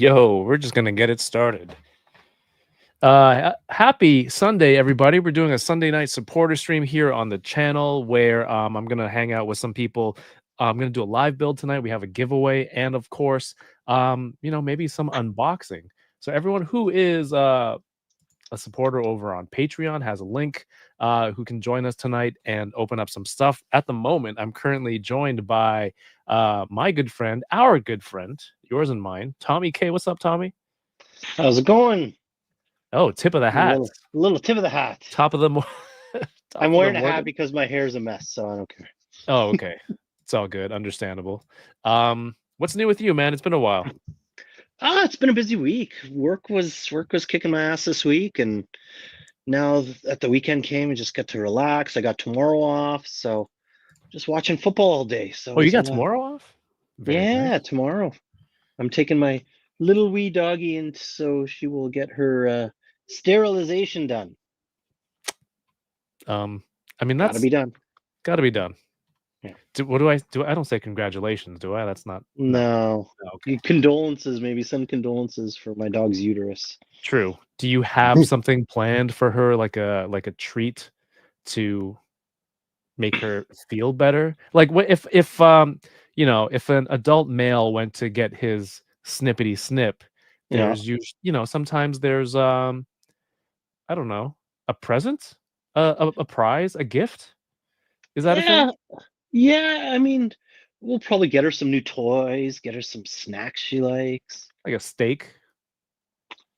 Yo, we're just gonna get it started. Happy Sunday, everybody. We're doing a Sunday night supporter stream here on the channel where I'm gonna hang out with some people. I'm gonna do a live build tonight. We have a giveaway, and of course, maybe some unboxing. So everyone who is a supporter over on Patreon has a link who can join us tonight and open up some stuff. At the moment, I'm currently joined by my good friend, our good friend, yours and mine, Tommy K. What's up, Tommy? How's it going? Oh, tip of the A hat. little tip of the hat. Top of the I'm wearing a hat because my hair's a mess, so I don't care. Oh, okay. It's all good. Understandable. What's new with you, man? It's been a while. It's been a busy week. Work was kicking my ass this week, and now that the weekend came, I just got to relax. I got tomorrow off, so just watching football all day. So Oh, you got tomorrow off? Very nice. Tomorrow. I'm taking my little wee doggy in so she will get her sterilization done. I mean, that's gotta be done. Yeah. What do I do? I don't say congratulations, do I? That's not. No. Okay. Condolences, maybe some condolences for my dog's uterus. True. Do you have something planned for her, like a treat to make her feel better? Like, what if if an adult male went to get his snippety snip, there's sometimes there's I don't know, a present, a prize, a gift. Is that a thing? Yeah, I mean, we'll probably get her some new toys, get her some snacks she likes. Like a steak?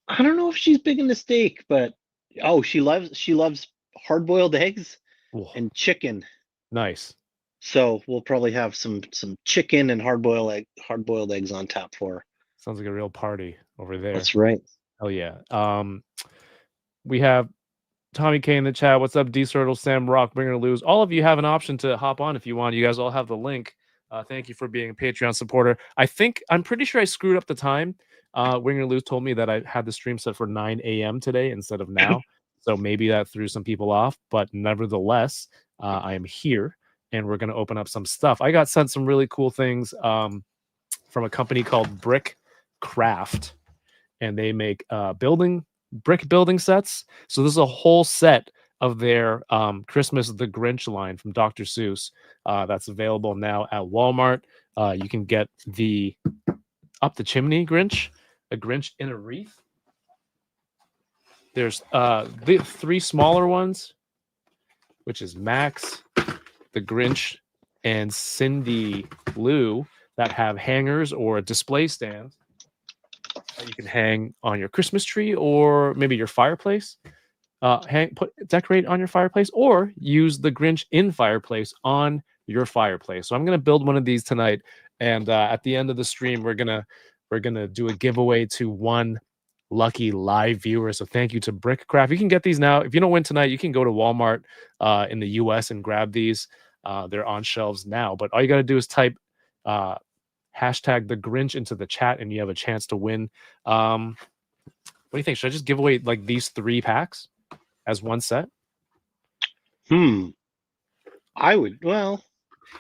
I don't know if she's big into steak, but she loves hard-boiled eggs and chicken. Nice. So we'll probably have some chicken and hard-boiled eggs on tap for her. Sounds like a real party over there. That's right. Oh yeah. We have Tommy K in the chat. What's up, D-Cirtle, Sam Rock, Bringer to Lose? All of you have an option to hop on if you want. You guys all have the link. Thank you for being a Patreon supporter. I'm pretty sure I screwed up the time. Bringer to Lose told me that I had the stream set for 9 a.m. today instead of now. So maybe that threw some people off. But nevertheless, I am here, and we're going to open up some stuff. I got sent some really cool things from a company called Brickcraft, and they make brick building sets. So this is a whole set of their Christmas the Grinch line from Dr. Seuss that's available now at Walmart. You can get the Up the Chimney Grinch, a Grinch in a wreath. There's the 3 smaller ones, which is Max, the Grinch, and Cindy Lou, that have hangers or a display stand that you can hang on your Christmas tree or maybe your fireplace. Decorate on your fireplace, or use the Grinch in fireplace on your fireplace. So I'm gonna build one of these tonight, and at the end of the stream, we're gonna do a giveaway to one lucky live viewer. So thank you to Brickcraft. You can get these now. If you don't win tonight, you can go to Walmart in the US and grab these. They're on shelves now, but all you got to do is type hashtag the Grinch into the chat and you have a chance to win. What do you think? Should I just give away like these 3 packs as one set? I would. Well,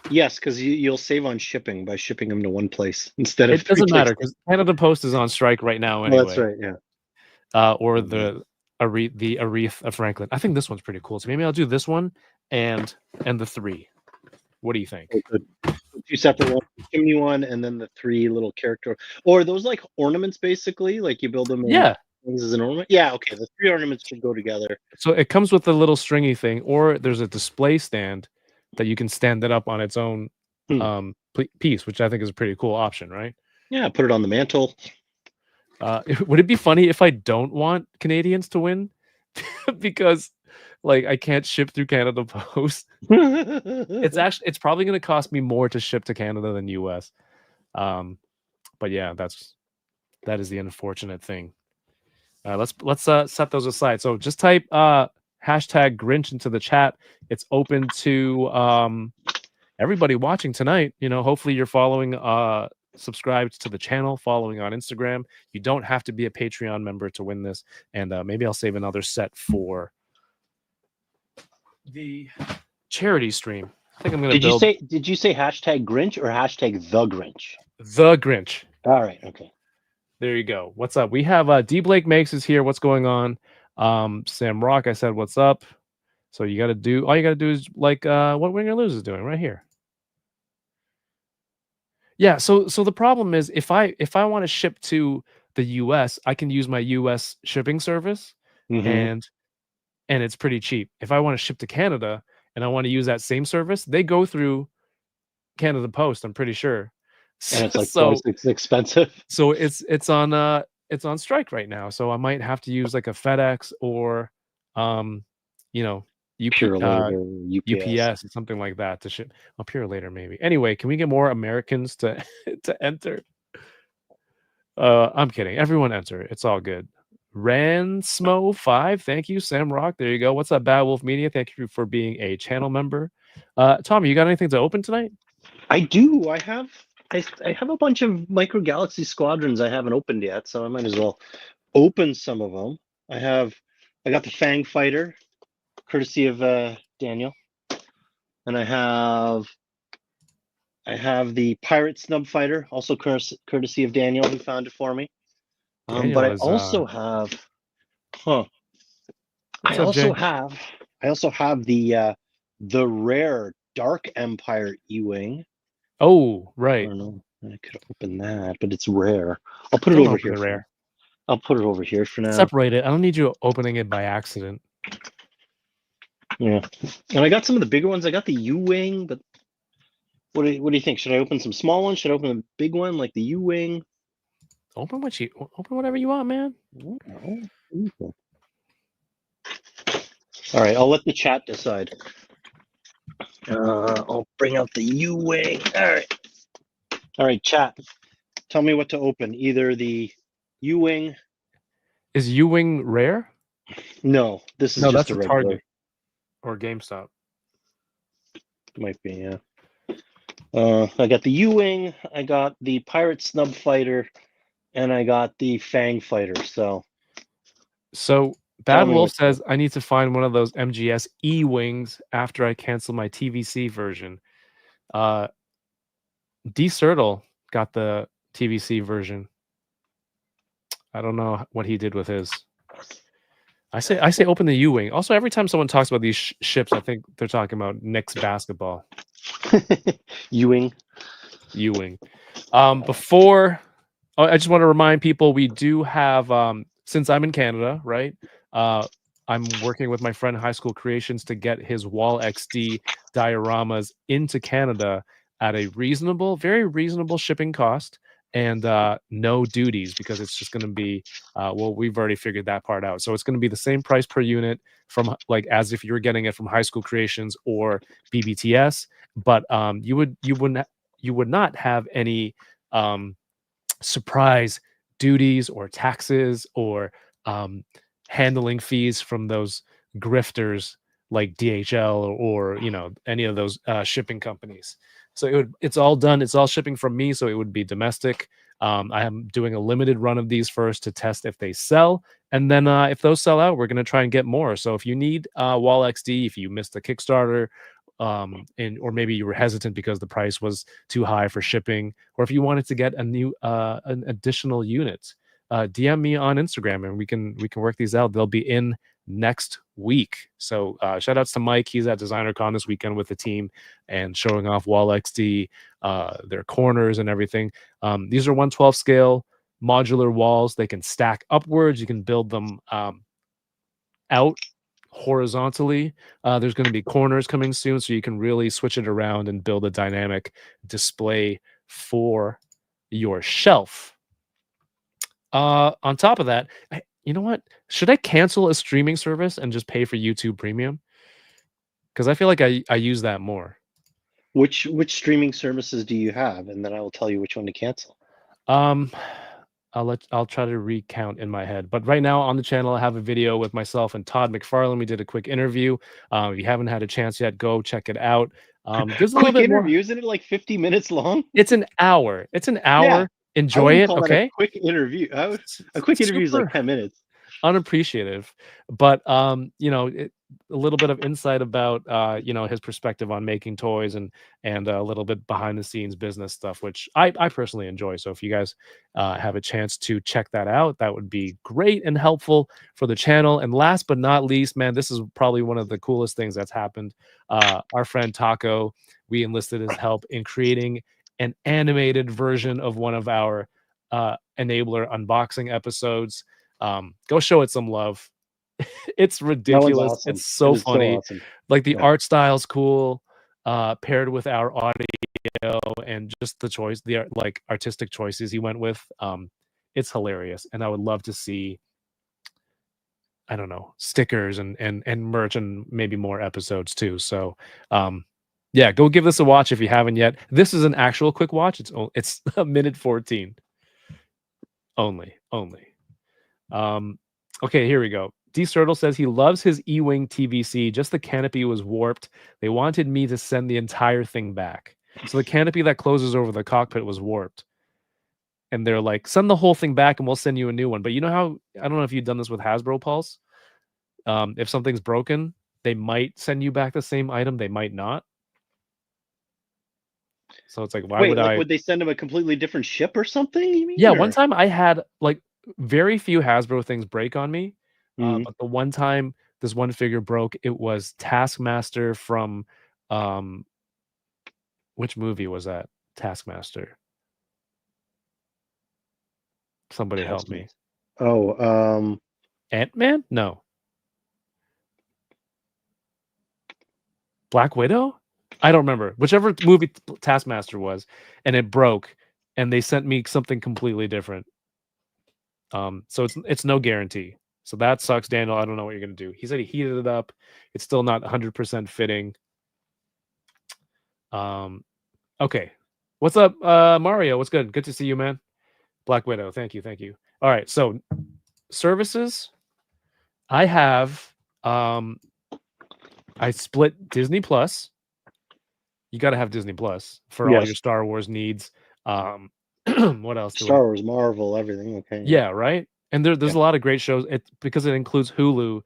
yes, because you'll save on shipping by shipping them to one place instead of. It doesn't matter because Canada Post is on strike right now anyway. Well, that's right. Yeah. Or the Wreath of Franklin. I think this one's pretty cool. So maybe I'll do this one and the 3. What do you think? 2 separate ones, the chimney one, and then the 3 little character. Or are those like ornaments, basically? Like you build them. Things as an ornament. Yeah. Okay. The 3 ornaments should go together. So it comes with a little stringy thing, or there's a display stand that you can stand it up on its own piece, which I think is a pretty cool option, right? Yeah. Put it on the mantle. Would it be funny if I don't want Canadians to win because like I can't ship through Canada Post? It's probably going to cost me more to ship to Canada than US. But yeah, that is the unfortunate thing. Let's set those aside. So just type hashtag Grinch into the chat. It's open to everybody watching tonight. Hopefully you're following subscribed to the channel, following on Instagram. You don't have to be a Patreon member to win this, and maybe I'll save another set for the charity stream. I think I'm gonna Did you say hashtag Grinch or hashtag the Grinch? The Grinch. All right. Okay. There you go. What's up? We have D Blake Makes is here. What's going on? Sam Rock, I said what's up. So you gotta do all you gotta do is like what Win or Lose is doing right here. Yeah, so the problem is if I want to ship to the US, I can use my US shipping service Hmm. and it's pretty cheap. If I want to ship to Canada and I want to use that same service, they go through Canada Post, I'm pretty sure. And it's like twice So as expensive. so it's on strike right now. So I might have to use like a FedEx or you know, UP Purelator, UPS. UPS or something like that to ship. I'll Pure later maybe. Anyway, can we get more Americans to to enter? I'm kidding. Everyone enter. It's all good. Ransmo5, thank you. Sam Rock, there you go. What's up, Bad Wolf Media? Thank you for being a channel member. Tommy, you got anything to open tonight? I do. I have a bunch of Micro Galaxy Squadrons I haven't opened yet, so I might as well open some of them. I got the Fang Fighter, courtesy of Daniel, and I have the Pirate Snub Fighter, also courtesy of Daniel, who found it for me. Daniel But I is also have, what's up, Jay? I also have the rare Dark Empire E-wing. Oh, I right. don't know. I could open that, but it's rare. I'll put it Don't over open here. the rare. I'll put it over here for now. Separate it. I don't need you opening it by accident. Yeah, and I got some of the bigger ones. I got the U-wing, but what do you think? Should I open some small ones? Should I open a big one like the U-wing? Open whatever you want, man. All right, I'll let the chat decide. I'll bring out the U-wing. All right, chat. Tell me what to open. Either the U-wing. Is U-wing rare? No, this is No, just that's a a regular. Target or GameStop. Might be, yeah. I got the U-wing. I got the Pirate Snub Fighter, and I got the Fang Fighter. So Bad me Wolf what- says I need to find one of those MGS E-wings after I cancel my TVC version. D Sertle got the TVC version. I don't know what he did with his. I say open the U-wing. Also, every time someone talks about these ships, I think they're talking about Knicks basketball. U-wing. U-wing. Before, I just want to remind people we do have since I'm in Canada, right? I'm working with my friend High School Creations to get his Wall XD dioramas into Canada at a reasonable, very reasonable shipping cost and no duties because it's just going to be well, we've already figured that part out. So it's going to be the same price per unit from like as if you were getting it from High School Creations or BBTS, but you would not have any surprise duties or taxes or handling fees from those grifters like DHL or you know any of those shipping companies. So it's all done. It's all shipping from me, so it would be domestic. I am doing a limited run of these first to test if they sell, and then if those sell out, we're going to try and get more. So if you need Wall XD, if you missed the Kickstarter, and or maybe you were hesitant because the price was too high for shipping, or if you wanted to get a new an additional unit, DM me on Instagram and we can work these out. They'll be in next week. So shout outs to Mike. He's at DesignerCon this weekend with the team and showing off Wall XD, their corners and everything. These are 1/12 scale modular walls. They can stack upwards. You can build them out horizontally. There's going to be corners coming soon, so you can really switch it around and build a dynamic display for your shelf. On top of that, you know what? Should I cancel a streaming service and just pay for YouTube Premium? Because I feel like I use that more. Which streaming services do you have? And then I will tell you which one to cancel. I'll try to recount in my head. But right now on the channel, I have a video with myself and Todd McFarlane. We did a quick interview. If you haven't had a chance yet, go check it out. Gives a little Quick bit interview, more. isn't it like 50 minutes long? It's an hour. It's an hour. Yeah, Enjoy it. Call that Okay. a quick interview. A quick interview is like 10 minutes. Unappreciative, but you know, a little bit of insight about his perspective on making toys and a little bit behind the scenes business stuff, which I personally enjoy. So if you guys have a chance to check that out, that would be great and helpful for the channel. And last but not least, man, this is probably one of the coolest things that's happened. Our friend Taco, we enlisted his help in creating an animated version of one of our enabler unboxing episodes. Go show it some love. It's That one's ridiculous. awesome. It's so It is so funny. awesome. Like the Yeah. art style's cool, paired with our audio and just the choice, the like artistic choices he went with. It's hilarious, and I would love to see, I don't know, stickers and merch and maybe more episodes too. So, yeah, go give this a watch if you haven't yet. This is an actual quick watch. It's a minute 14 only. Okay, here we go. D Sertle says he loves his E-Wing TVC, just the canopy was warped. They wanted me to send the entire thing back. So the canopy that closes over the cockpit was warped. And they're like, send the whole thing back and we'll send you a new one. But you know how, I don't know if you've done this with Hasbro Pulse. If something's broken, they might send you back the same item, they might not. So it's like, why would I? Would they send him a completely different ship or something? You mean? Yeah, or? one time I had like very few Hasbro things break on me. But the one time this one figure broke, it was Taskmaster from which movie was that? Taskmaster. Somebody help me. Oh, Ant-Man? No. Black Widow? I don't remember. Whichever movie Taskmaster was, and it broke, and they sent me something completely different. So it's no guarantee. So that sucks, Daniel. I don't know what you're gonna do. He said he heated it up. It's still not 100% fitting. Okay. What's up, Mario? What's good? Good to see you, man. Black Widow. Thank you. All right. So services. I have I split Disney Plus. You got to have Disney Plus for all your Star Wars needs. What else? Star Wars, Marvel, everything. Okay. Yeah, right. And there's a lot of great shows. Because it includes Hulu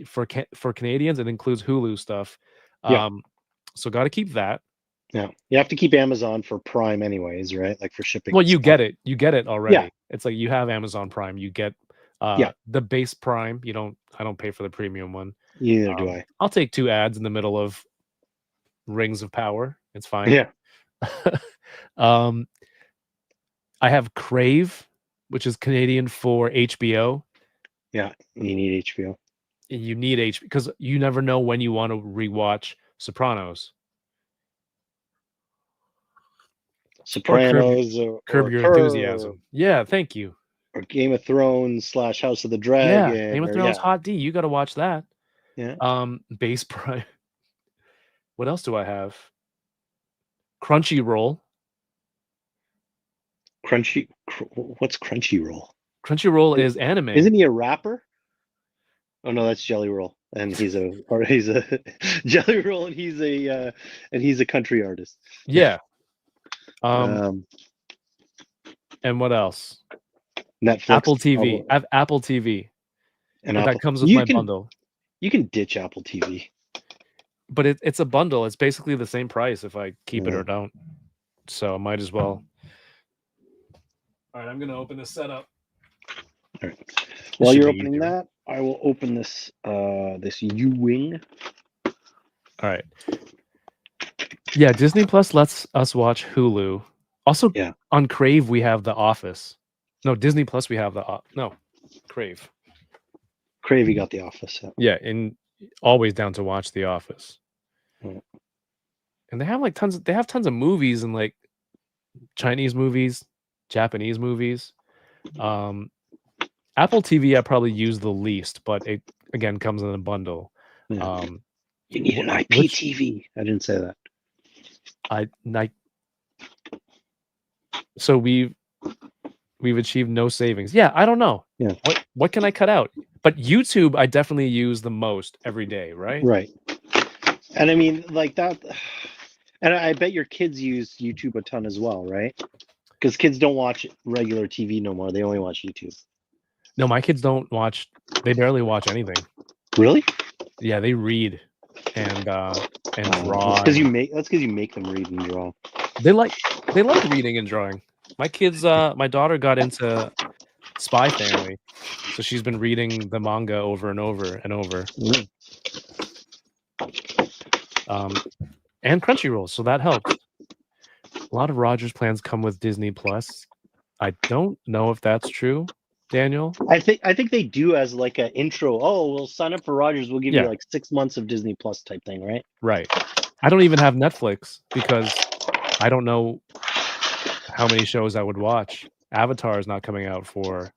for Canadians. It includes Hulu stuff. So got to keep that. Yeah, you have to keep Amazon for Prime, anyways, right? Like for shipping. Well, you get it. You get it already. Yeah. It's like you have Amazon Prime. You get the base Prime. I don't pay for the premium one. Neither do I. I'll take 2 ads in the middle of Rings of Power. It's fine. Yeah. I have Crave, which is Canadian for HBO. Yeah, you need HBO. You need HBO because you never know when you want to rewatch Sopranos. Sopranos or Curb Your Enthusiasm. Yeah, thank you. Or Game of Thrones / House of the Dragon. Yeah, Game of Thrones Hot D. You got to watch that. Yeah. Base Prime. What else do I have? Crunchyroll. What's Crunchyroll? Crunchyroll is anime. Isn't he a rapper? Oh no, that's Jelly Roll, and he's a Jelly Roll, and he's a country artist. Yeah. And what else? Netflix, Apple TV. I have Apple TV. And that comes with my bundle. You can ditch Apple TV. But it's a bundle. It's basically the same price if I keep it or don't. So I might as well. All right, I'm going to open this setup. All right. While you're opening that, I will open this this U-Wing. All right. Yeah, Disney Plus lets us watch Hulu. Also, on Crave, we have The Office. No, Disney Plus, we have Crave. Crave, you got The Office. Yeah, and always down to watch The Office. And they have like tons of movies and like Chinese movies, Japanese movies. Apple TV I probably use the least, but it again comes in a bundle. You need an IPTV. I didn't say that. So we've achieved no savings. Yeah, I don't know. Yeah. What can I cut out? But YouTube I definitely use the most every day, right? Right. And I mean like that, and I bet your kids use YouTube a ton as well, right? Because kids don't watch regular TV no more. They only watch YouTube. No, my kids don't watch. They barely watch anything. Really? Yeah, they read and draw. That's because you make them read and draw. They like reading and drawing. My kids, my daughter got into Spy Family, so she's been reading the manga over and over and over. And Crunchyroll, so that helps. A lot of Rogers plans come with Disney Plus. I don't know if that's true, Daniel. I think they do as like an intro. Oh, we'll sign up for Rogers. We'll give you Yeah. like 6 months of Disney Plus type thing, right? Right. I don't even have Netflix because I don't know how many shows I would watch. Avatar is not coming out for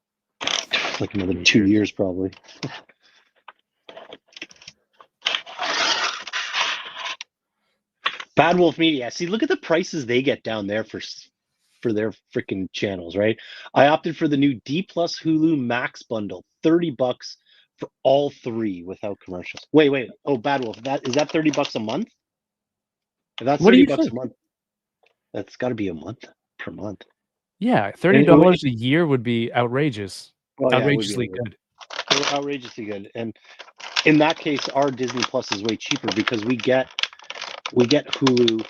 Like another 2 years probably. Bad Wolf Media. See, look at the prices they get down there for their freaking channels, right? I opted for the new D Plus Hulu Max bundle, $30 for all 3 without commercials. Wait. Oh, Bad Wolf. Is that $30 a month? If that's What do you $30 think? a month, that's got to be a month per month. Yeah, $30 a year would be outrageous. Well, yeah, outrageously good. Outrageously good. And in that case, our Disney Plus is way cheaper because we get Hulu.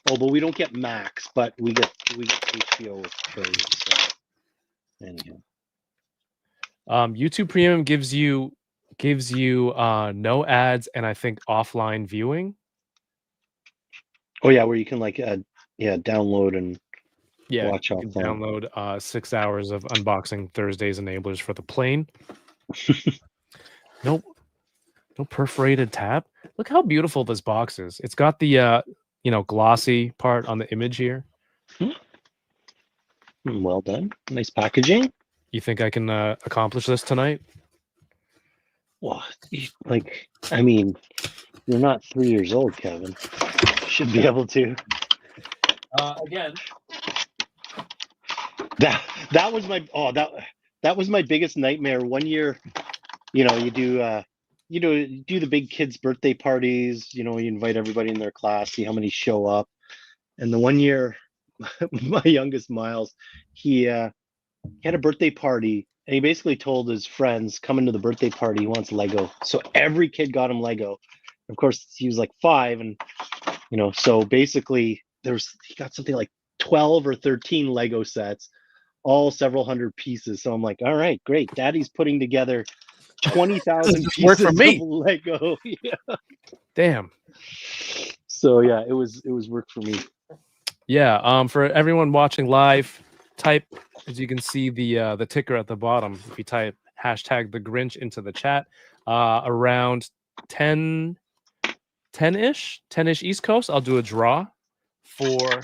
Oh, but we don't get Max, but we get HBO with free. So. Anyhow. YouTube Premium gives you no ads and I think offline viewing. Oh yeah, where you can like download and watch you can download 6 hours of unboxing Thursdays enablers for the plane. No perforated tab. Look how beautiful this box is. It's got the glossy part on the image here. Well done. Nice packaging. You think I can accomplish this tonight? Well, I mean, you're not 3 years old, Kevin. You should be able to. Again. That was my biggest nightmare. One year, you do the big kids' birthday parties. You invite everybody in their class, see how many show up. And the one year, my youngest Miles, he had a birthday party, and he basically told his friends, "Come to the birthday party. He wants Lego." So every kid got him Lego. Of course, he was like 5, and so basically he got something like 12 or 13 Lego sets, all several hundred pieces. So I'm like, all right, great. Daddy's putting together 20,000 pieces of Lego. Yeah. Damn. So yeah, it was work for me. Yeah. For everyone watching live, type, as you can see the ticker at the bottom. If you type hashtag the Grinch into the chat, around 10-ish East Coast, I'll do a draw for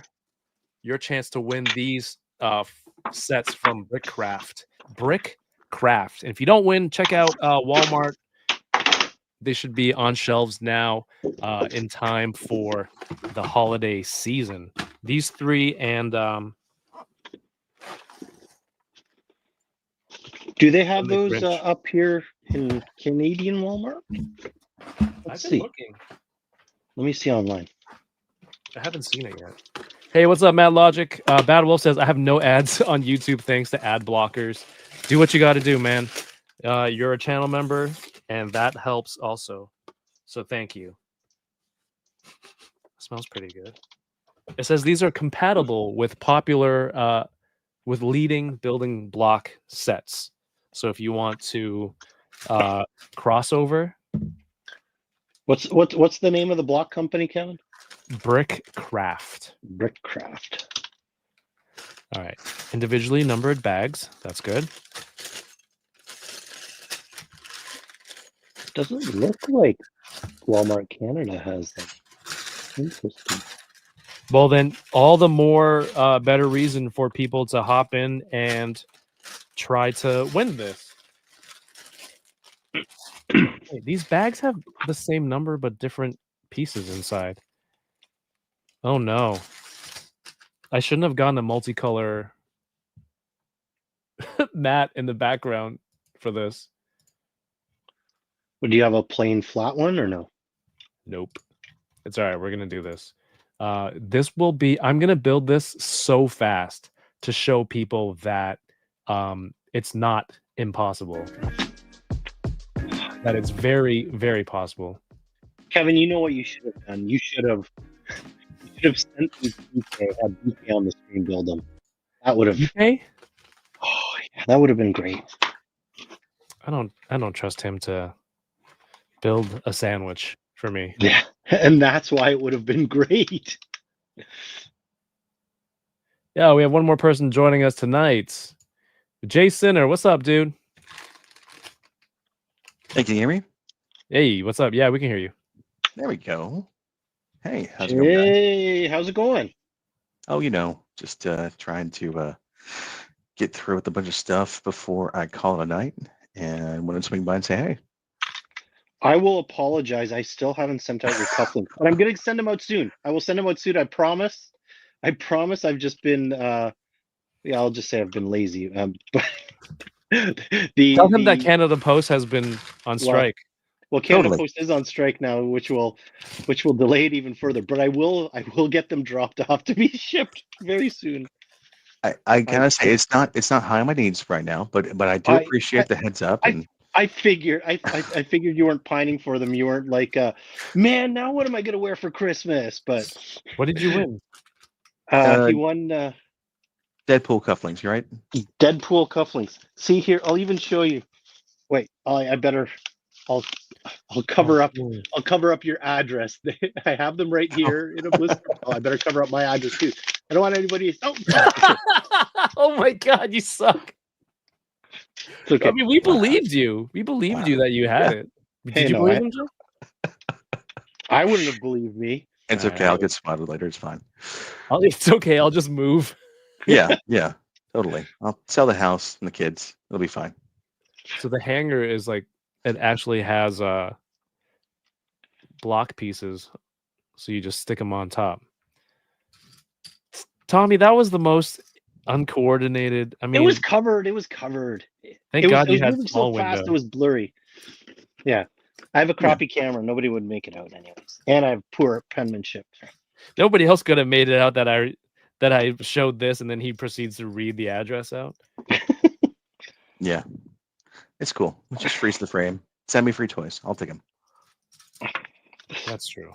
your chance to win these sets from Brickcraft. Brickcraft. And if you don't win, check out Walmart. They should be on shelves now in time for the holiday season. These 3 and do they have those up here in Canadian Walmart? Let's see. Looking. Let me see online. I haven't seen it yet. Hey, what's up, Mad Logic? Bad Wolf says, I have no ads on YouTube thanks to ad blockers. Do what you got to do, man. You're a channel member, and that helps also. So thank you. It smells pretty good. It says these are compatible with popular, with leading building block sets. So if you want to crossover. What's the name of the block company, Kevin? Brickcraft. Brickcraft. All right. Individually numbered bags. That's good. Doesn't look like Walmart Canada has them. Interesting. Well, then all the more better reason for people to hop in and try to win this. Wait, these bags have the same number but different pieces inside. Oh no. I shouldn't have gotten a multicolor mat in the background for this. Would you have a plain flat one or no? Nope. It's all right. We're going to do this. This will be, I'm going to build this so fast to show people that it's not impossible. that it's very, very possible. Kevin, you know what you should have done? You should have sent me DK, had DK on the screen build them. That would have. Okay. Oh yeah, that would have been great. I don't trust him to build a sandwich for me. Yeah, and that's why it would have been great. Yeah, we have one more person joining us tonight. Jay Sinner, what's up, dude? Hey, can you hear me? Hey, what's up? Yeah, we can hear you. There we go. Hey, how's it going, guys? Hey, how's it going? Oh, just trying to get through with a bunch of stuff before I call it a night, and wanted to swing by and say hey. I will apologize. I still haven't sent out your cufflinks, but I'm gonna send them out soon. I will send them out soon. I promise. I promise. I've just been. Yeah, I'll just say I've been lazy. But Tell him that Canada Post has been on strike. Well, Canada Totally. Post is on strike now, which will delay it even further. But I will get them dropped off to be shipped very soon. I gotta say it's not high on my needs right now, but I do appreciate the heads up. And I figured you weren't pining for them. You weren't like, man, now what am I gonna wear for Christmas? But What did you win? He won Deadpool cufflinks, right? Deadpool cufflinks. See here, I'll even show you. Wait, I better. I'll cover up. I'll cover up your address. I have them right here in a blister. Oh, I better cover up my address too. I don't want anybody. Oh, Oh my God, you suck. it's okay. I mean, we believed you. We believed you that you had it. Did you believe him, Joe? I wouldn't have believed me. It's okay. I'll get spotted later. It's fine. It's okay. I'll just move. Yeah, totally. I'll sell the house and the kids. It'll be fine. So the hanger is like, it actually has block pieces, so you just stick them on top. Tommy, that was the most uncoordinated. I mean, It was covered. It was covered. Thank God you had moving small so fast. window. It was blurry. Yeah, I have a crappy camera. Nobody would make it out anyways, and I have poor penmanship. Nobody else could have made it out that I showed this, and then he proceeds to read the address out. Yeah, it's cool. Just freeze the frame. Send me free toys. I'll take them. That's true.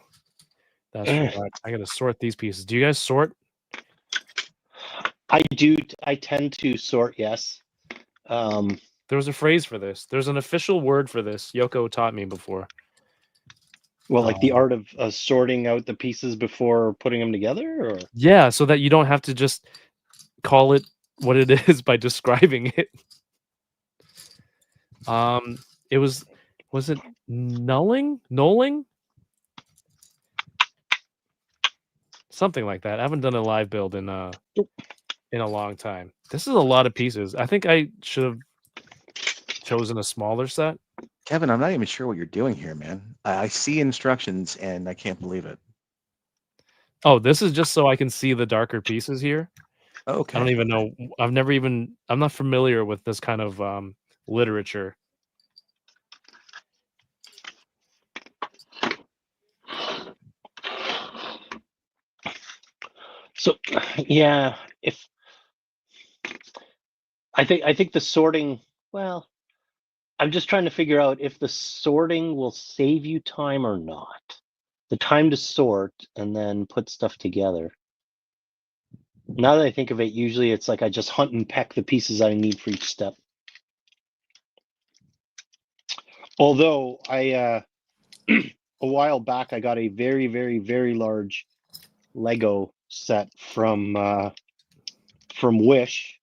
That's true. I gotta sort these pieces. Do you guys sort? I do. I tend to sort. Yes. There was a phrase for this. There's an official word for this. Yoko taught me before. Well, like the art of sorting out the pieces before putting them together, or Yeah, so that you don't have to just call it what it is by describing it. It was it knolling? Something like that. I haven't done a live build in a long time. This is a lot of pieces. I think I should have chosen a smaller set. Kevin, I'm not even sure what you're doing here, man. I see instructions and I can't believe it. Oh, this is just so I can see the darker pieces here. Okay. I don't even know. I'm not familiar with this kind of literature. so. Yeah, if I think the sorting. Well, I'm just trying to figure out if the sorting will save you time or not. The time to sort and then put stuff together. Now that I think of it, usually it's like I just hunt and peck the pieces I need for each step. Although I, a while back, I got a very, very, very large Lego set from Wish.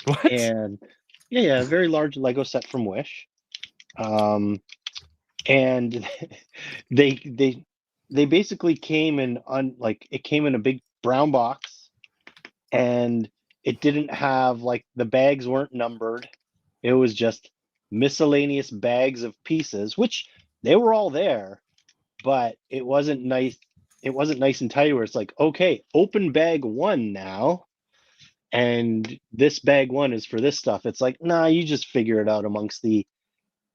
What? And yeah, a very large Lego set from Wish. And they basically came in it came in a big brown box, and it didn't have the bags weren't numbered. It was just miscellaneous bags of pieces, which they were all there, but it wasn't nice. It wasn't nice and tidy where it's like, okay, open bag 1 now. And this bag 1 is for this stuff. It's like, nah, you just figure it out amongst the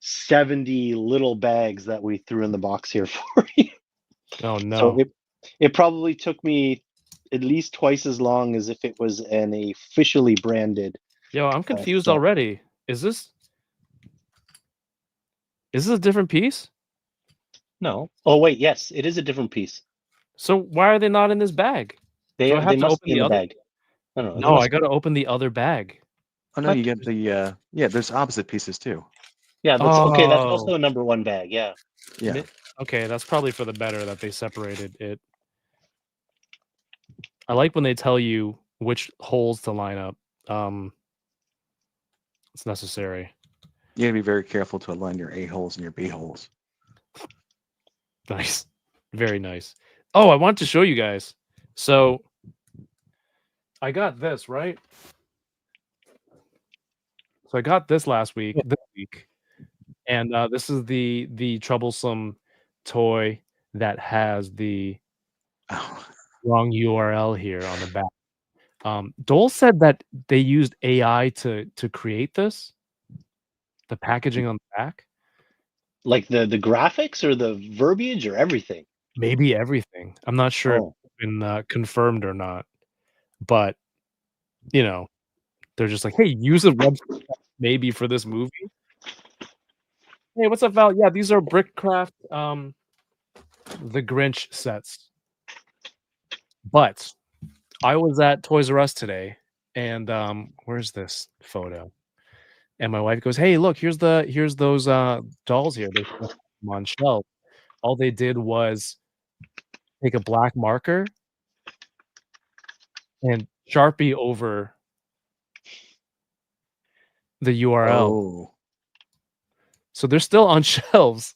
70 little bags that we threw in the box here for you. Oh no. So it probably took me at least twice as long as if it was an officially branded. Yo, I'm confused already. Is this Is this a different piece? No. Oh wait, yes, it is a different piece. So why are they not in this bag? They Do I have to must open be in the the other? bag. I don't know. They No, I must. got to open the other bag. Oh no, What? you get the yeah. There's opposite pieces too. Yeah, that's okay. That's also Oh, a number one bag. Yeah. Yeah. okay. That's probably for the better that they separated it. I like when they tell you which holes to line up. It's necessary. You gotta be very careful to align your A holes and your B holes. Nice. Very nice. Oh, I want to show you guys. So I got this, right? So I got this this week. And this is the troublesome toy that has the Oh, wrong URL here on the back. Dole said that they used AI to create this, the packaging on the back. Like the graphics or the verbiage or everything. Maybe everything. I'm not sure if Oh, it's been confirmed or not, but you know, they're just like, hey, use a website maybe for this movie. Hey, what's up, Val? Yeah, these are Brickcraft the Grinch sets. But I was at Toys R Us today, and where's this photo? And my wife goes, "Hey, look, here's those dolls here. They still have them on shelf." All they did was take a black marker and Sharpie over the URL. oh, So they're still on shelves.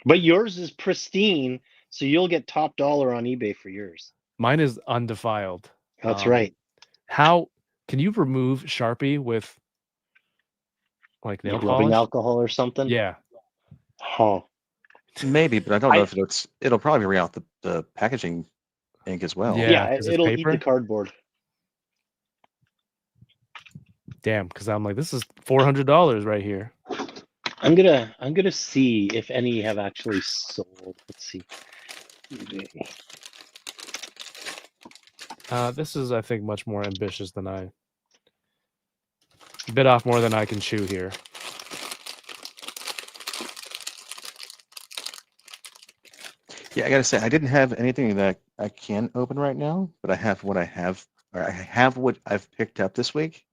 but yours is pristine, so you'll get top dollar on eBay for yours. Mine is undefiled. That's right. How can you remove Sharpie with like nail Rubbing polish? alcohol or something. Yeah. Huh. maybe, but I don't know I- if it'll probably bring out the packaging ink as well. Yeah. Yeah, 'cause it's it'll eat paper? the cardboard. Damn, because I'm like, this is $400 right here. I'm gonna see if any have actually sold. Let's see. eBay. This is, I think, much more ambitious than I bit off more than I can chew here. Yeah, I gotta say, I didn't have anything that I can open right now, but I have what I've picked up this week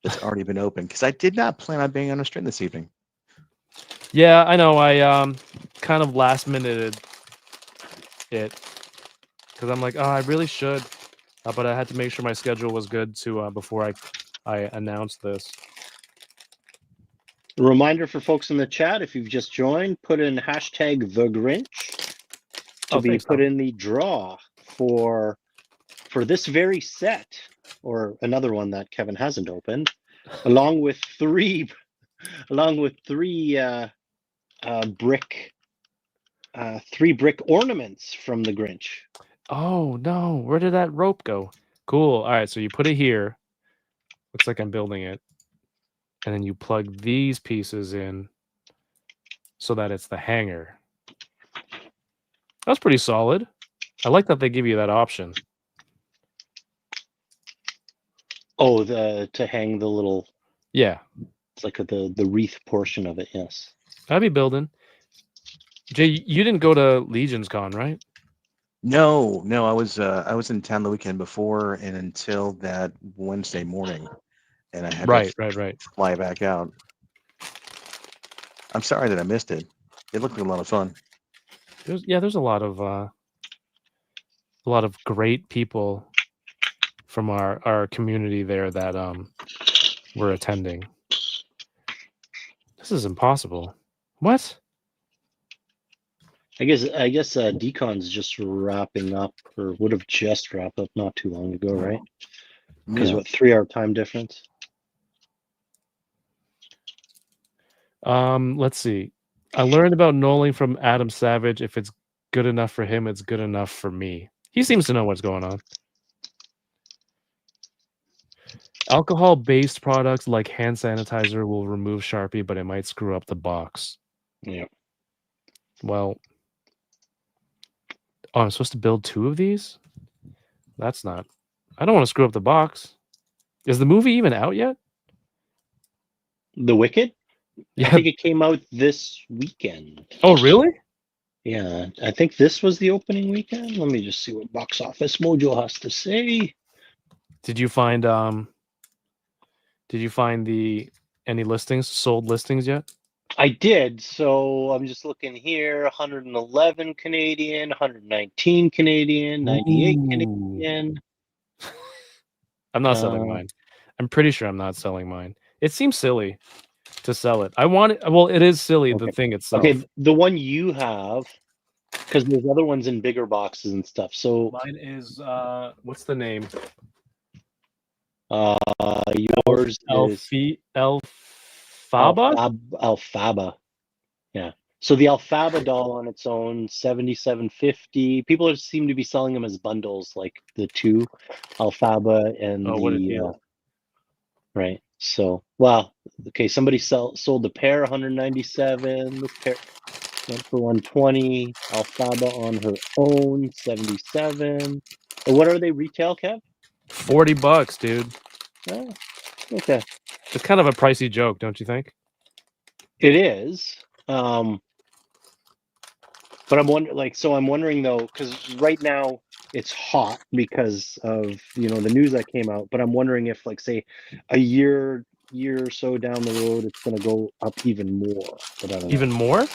that's already been opened because I did not plan on being on a stream this evening. Yeah, I know. I kind of last minuted it because I'm like, oh, I really should, but I had to make sure my schedule was good to before I announced this. A reminder for folks in the chat: if you've just joined, put in hashtag the Grinch to be thanks, put Tom. in the draw for this very set, or another one that Kevin hasn't opened, along with three brick ornaments from the Grinch. Oh no, where did that rope go? Cool. All right, so you put it here. Looks like I'm building it, and then you plug these pieces in so that it's the hanger. That's pretty solid. I like that they give you that option. Oh, to hang the little, Yeah, it's like the wreath portion of it. Yes. I'd be building. Jay, you didn't go to Legion's Con, right? No, I was in town the weekend before and until that Wednesday morning, and I had to Right. fly back out. I'm sorry that I missed it. It looked like a lot of fun. There's a lot of great people from our community there that were attending. This is impossible. What? I guess Decon's just wrapping up, or would have just wrapped up not too long ago, right? Because Yeah. what, 3-hour time difference? Let's see. I learned about knolling from Adam Savage. If it's good enough for him, it's good enough for me. He seems to know what's going on. Alcohol-based products like hand sanitizer will remove Sharpie, but it might screw up the box. Yeah. Well, oh, I'm supposed to build 2 of these? That's not... I don't want to screw up the box. Is the movie even out yet? The Wicked? Yeah. I think it came out this weekend. Oh, really? Yeah, I think this was the opening weekend. Let me just see what Box Office Mojo has to say. Did you find the any listings, sold listings yet? I did. So I'm just looking here: 111 Canadian, 119 Canadian, 98 Ooh. Canadian. I'm not selling mine. I'm pretty sure I'm not selling mine. It seems silly to sell it. I want it. Well, it is silly, the Okay. thing itself. Okay, the one you have, because there's other ones in bigger boxes and stuff. So Mine is what's the name? yours is Alfaba? Alfaba. Yeah. So the Alfaba doll on its own, 77.50. People seem to be selling them as bundles, like the two Alfaba and Oh, what a deal. right. So wow. Okay, somebody sold the pair 197. This pair went for 120. Alfaba on her own, 77. And what are they retail, Kev? $40, dude. Oh, okay. It's kind of a pricey joke, don't you think? It is. But I'm wondering though, because right now it's hot because of the news that came out. But I'm wondering if, like, say, a year or so down the road, it's going to go up even more. But I don't know. Even more?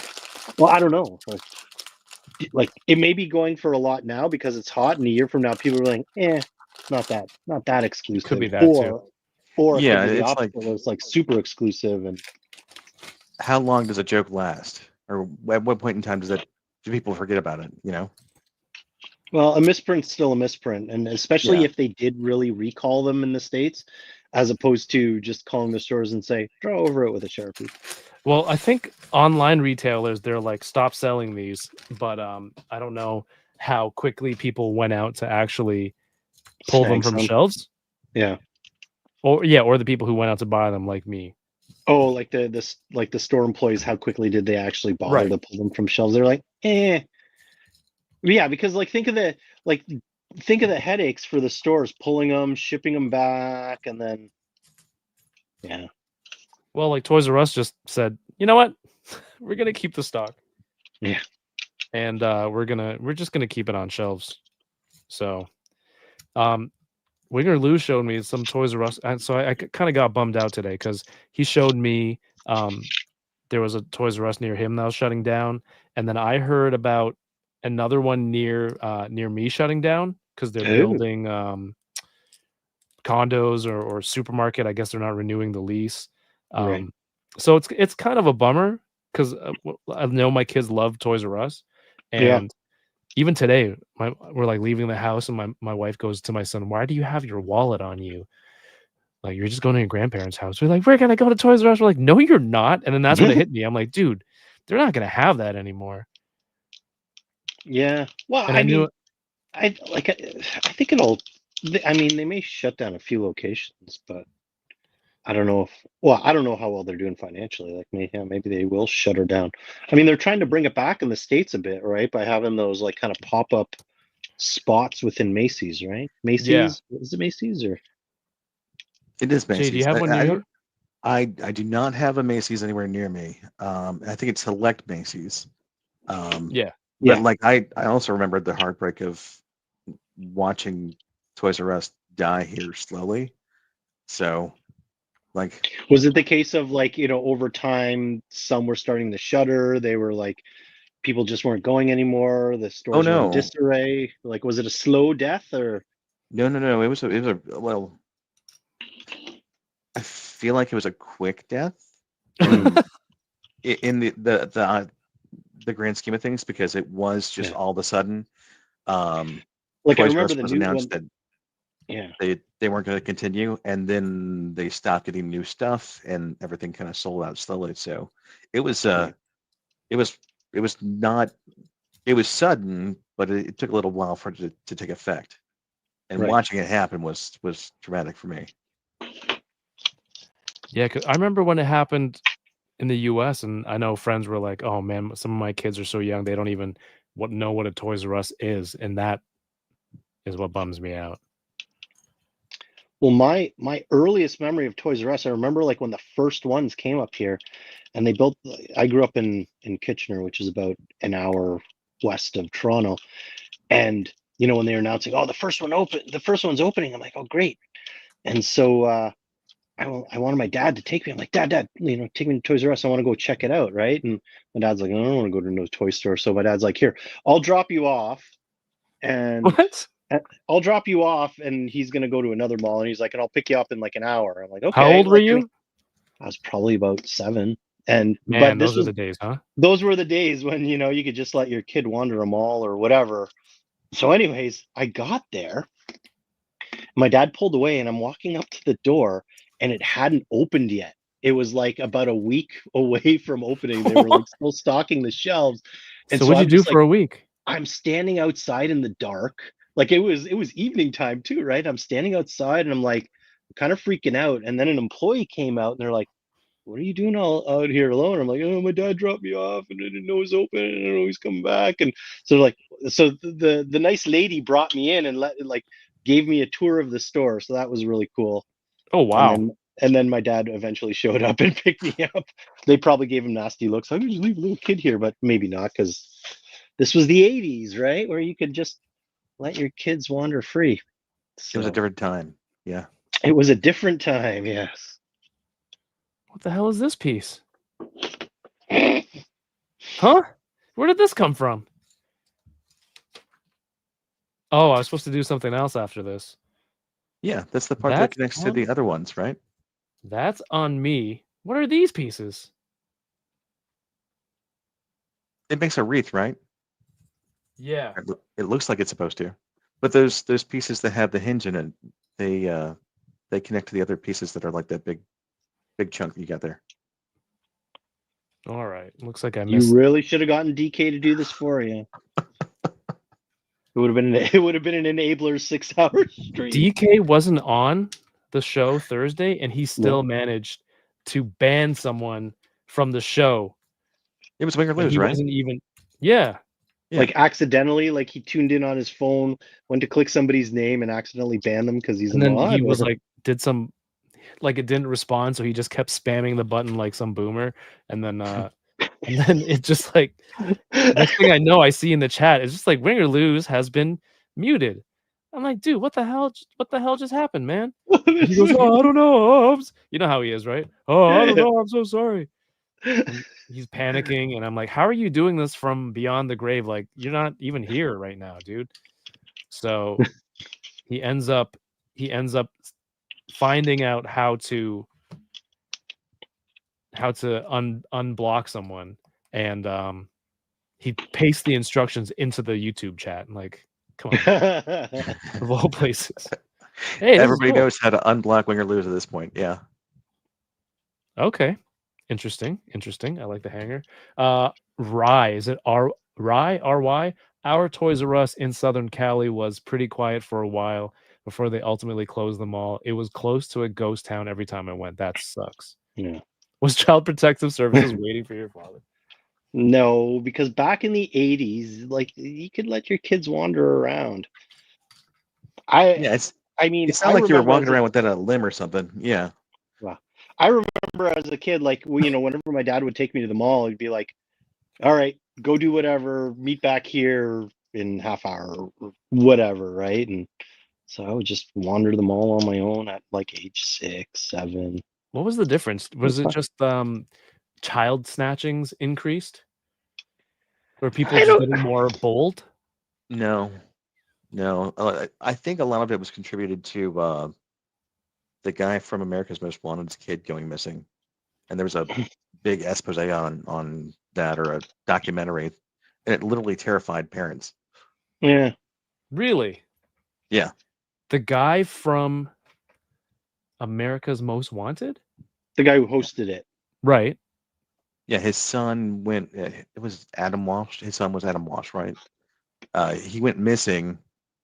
Well, I don't know. Like it may be going for a lot now because it's hot, and a year from now, people are like, not that exclusive. Could be that too. Or it Yeah, could be the it's opposite, like, where it's like super exclusive and. how long does a joke last? Or at what point in time do people forget about it? You know? Well, a misprint's still a misprint, and especially Yeah. if they did really recall them in the States, as opposed to just calling the stores and say, draw over it with a Sharpie. Well, I think online retailers, they're like, stop selling these, but I don't know how quickly people went out to actually pull them Snag from some. shelves. Yeah. Or the people who went out to buy them, like me. Oh, like the store employees, how quickly did they actually bother Right. to pull them from shelves? They're like, Yeah, because think of the headaches for the stores pulling them, shipping them back, and then yeah. Well, like Toys R Us just said, you know what? We're gonna keep the stock. Yeah. And we're just gonna keep it on shelves. So Winger Lou showed me some Toys R Us, and so I kind of got bummed out today because he showed me there was a Toys R Us near him that was shutting down, and then I heard about another one near me shutting down because they're Oh, building condos or supermarket. I guess they're not renewing the lease. right. So it's kind of a bummer because I know my kids love Toys R Us, Yeah. and even today, we're like leaving the house, and my wife goes to my son, "Why do you have your wallet on you? Like you're just going to your grandparents' house." We're like, "We're gonna go to Toys R Us." We're like, "No, you're not." And then that's when it hit me. I'm like, "Dude, they're not gonna have that anymore." Yeah. Well, And I I knew mean, it. I think it'll. I mean, they may shut down a few locations, but I don't know if. Well, I don't know how well they're doing financially. Like, maybe they will shut her down. I mean, they're trying to bring it back in the States a bit, right? By having those like kind of pop up spots within Macy's, right? Yeah. Macy's, is it Macy's or? It is Jay, do you Macy's. have one near you? I do not have a Macy's anywhere near me. I think it's select Macy's. Yeah. But Yeah. like I also remember the heartbreak of watching Toys R Us die here slowly. So like, Was it the case of like, over time, some were starting to shutter? They were like, people just weren't going anymore. The oh stores were in no, disarray. Like, was it a slow death or? no. It was a well. I feel like it was a quick death Hmm, in the grand scheme of things because it was just yeah. all of a sudden. Like I Toys R remember Us the was new announced one. that Yeah. they weren't going to continue, and then they stopped getting new stuff, and everything kind of sold out slowly. So it was Right. it was it was not it was sudden, but it took a little while for it to take effect. And Right. watching it happen was traumatic for me. Yeah, 'cause I remember when it happened in the US, and I know friends were like, "Oh man, some of my kids are so young, they don't even know what a Toys R Us is," and that is what bums me out. Well, my earliest memory of Toys R Us, I remember like when the first ones came up here, and they built. I grew up in Kitchener, which is about an hour west of Toronto, and when they were announcing, oh, the first one's opening, I'm like, oh, great. And so I wanted my dad to take me. I'm like, Dad, take me to Toys R Us. I want to go check it out, right? And my dad's like, I don't want to go to no toy store. So my dad's like, here, I'll drop you off, and What? I'll drop you off, and he's gonna go to another mall, and he's like, and I'll pick you up in like an hour. I'm like, How okay. old were Like, and you? I was probably about 7, and but Man, this those are was the days, huh? those were the days when you could just let your kid wander a mall or whatever. So, anyways, I got there. My dad pulled away, and I'm walking up to the door, and it hadn't opened yet. It was like about a week away from opening. They were like still stocking the shelves, and So so what'd you I'm do just like, for a week? I'm standing outside in the dark. Like it was evening time too, right? I'm standing outside, and I'm like kind of freaking out. And then an employee came out, and they're like, "What are you doing all out here alone?" I'm like, "Oh, my dad dropped me off, and I didn't know it was open, and I didn't know he's coming back." And so like, so the nice lady brought me in and gave me a tour of the store. So that was really cool. Oh And wow. then my dad eventually showed up and picked me up. They probably gave him nasty looks. How could you leave a little kid here? But maybe not, because this was the 80s, right? Where you could just let your kids wander free. It was a So different time. Yeah. it was a different time, yes. What the hell is this piece? Huh? Where did this come from? Oh, I was supposed to do something else after this. Yeah, that's the part that That's connects to on the other ones, right? that's on me. What are these pieces? It makes a wreath, right? Yeah. It looks like it's supposed to. But those pieces that have the hinge in it, they connect to the other pieces that are like that big chunk you got there. All right. Looks like I You missed. really should have gotten DK to do this for you. It would have been an enabler 6-hour stream. DK wasn't on the show Thursday, and he still No. managed to ban someone from the show. It was win or And lose, he right? wasn't even. Yeah. Yeah. Like accidentally, like he tuned in on his phone, went to click somebody's name and accidentally banned them because he's a And then he mod. was Or... like, did some, like it didn't respond, so he just kept spamming the button like some boomer, and then it just like next thing I know, I see in the chat, it's just like win or lose has been muted. I'm like, dude, what the hell? What the hell just happened, man? He goes, oh, I don't know. You know how he is, right? Oh, I don't know. I'm so sorry. And he's panicking, and I'm like, how are you doing this from beyond the grave? Like, you're not even here right now, dude. So he ends up finding out how to unblock someone, and he pastes the instructions into the YouTube chat. And like, come on, of all places. Hey, this is Everybody cool. knows how to unblock win or lose at this point. Yeah. Okay, interesting. I like the hanger. Rye, is it Rye? RY? Our Toys R Us in Southern Cali was pretty quiet for a while before they ultimately closed them all. It was close to a ghost town every time I went. That sucks. Yeah. Was Child Protective Services waiting for your father? No, because back in the 80s, like you could let your kids wander around. Yeah, I mean, it's not I like you were remember walking around without a limb or something. Yeah. well, I remember as a kid, like whenever my dad would take me to the mall, he'd be like, "All right, go do whatever. Meet back here in half hour or whatever," right? And so I would just wander the mall on my own at like age 6, 7. What was the difference? Was it just child snatchings increased? Were people I just don't. getting more bold? No, no. I think a lot of it was contributed to the guy from America's Most Wanted's kid going missing, and there was a big expose on that, or a documentary, and it literally terrified parents. Yeah, Really? Yeah. The guy from America's Most Wanted? the guy who hosted it. Right. Yeah, his son went. It was Adam Walsh. His son was Adam Walsh, right? He went missing,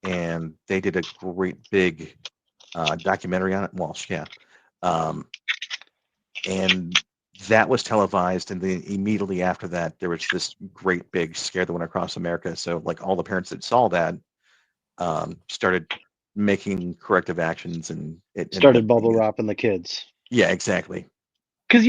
and they did a great big documentary on it. Walsh, yeah. And that was televised, and then immediately after that, there was this great big scare that went across America. So, like all the parents that saw that started making corrective actions and it ended Started up bubble being wrapping the kids. Yeah, exactly. Because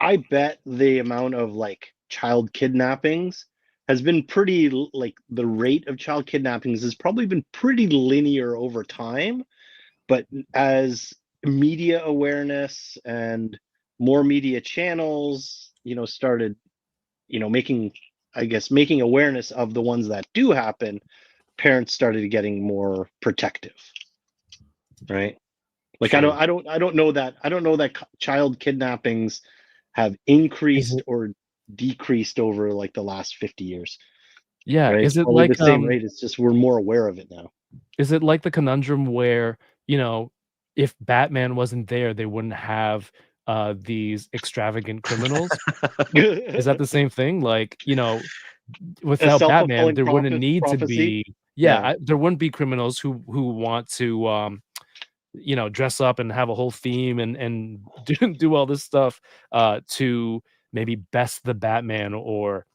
I bet the amount of like child kidnappings has been pretty like the rate of child kidnappings has probably been pretty linear over time, but as media awareness and more media channels, started, making awareness of the ones that do happen, parents started getting more protective, right? Like True. I don't know that child kidnappings have Is increased it, or decreased over like the last 50 years, yeah. right? It's Is it probably the like same rate. It's just we're more aware of it now. Is it like the conundrum where, if Batman wasn't there, they wouldn't have these extravagant criminals? Is that the same thing? Like, A without Batman, self-fulfilling there wouldn't need to prophecy. be, Yeah. there wouldn't be criminals who want to dress up and have a whole theme and do all this stuff to maybe best the Batman or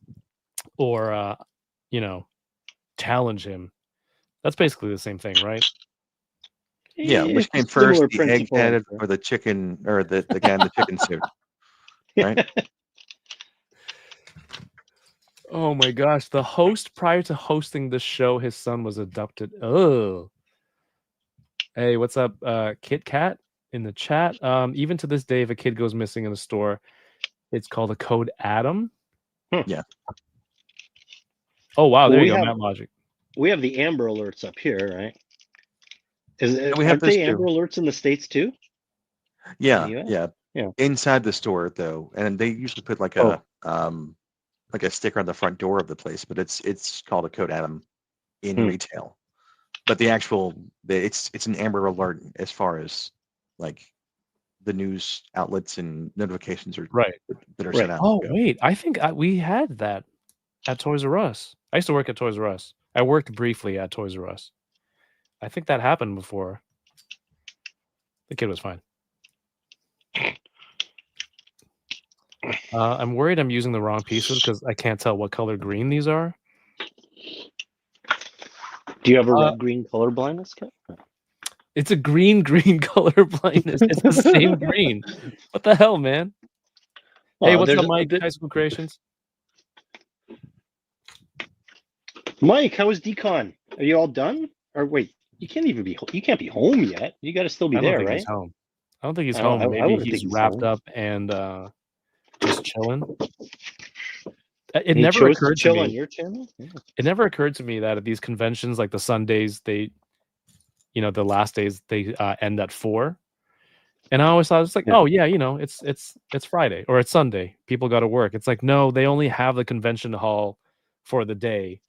you know, challenge him. That's basically the same thing, right? Yeah, which It's came a similar first, the egg principle, I'm head sure. or the chicken or the guy in the chicken suit, right? Oh my gosh, the host prior to hosting the show, his son was abducted. Oh. Hey, what's up, Kit Kat in the chat? Even to this day, if a kid goes missing in a store, it's called a code Adam. Yeah. Oh wow, Well, there you go, Matt Logic. we have the Amber Alerts up here, right? We have Aren't those they Amber too. Alerts in the States too? In Yeah, the US? yeah. Yeah. Inside the store though, and they usually put like Oh, a sticker on the front door of the place, but it's called a code Adam in Hmm. retail. But it's an Amber Alert as far as like the news outlets and notifications are Right. that are sent right. out. Oh go. wait, I think we had that at Toys R Us. I used to work at Toys R Us. I worked briefly at Toys R Us. I think that happened before. The kid was fine. I'm worried I'm using the wrong pieces because I can't tell what color green these are. Do you have a Uh, red-green color blindness, Kat? It's a green color blindness. It's the same green. What the hell, man? Hey, Oh, what's there's up, Mike? High School Creations. Mike. How was decon? Are you all done? Or wait, you can't be home yet. You got to still be I don't there, think he's right? home. I don't think he's I home. I Maybe would think he's he's wrapped home. up and just chilling. It He never chose to occurred to chill on me. your channel. Yeah. It never occurred to me that at these conventions, like the Sundays, the last days they end at 4. And I always thought it's like, Yeah. oh yeah, it's Friday or it's Sunday. People got to work. It's like, no, they only have the convention hall for the day,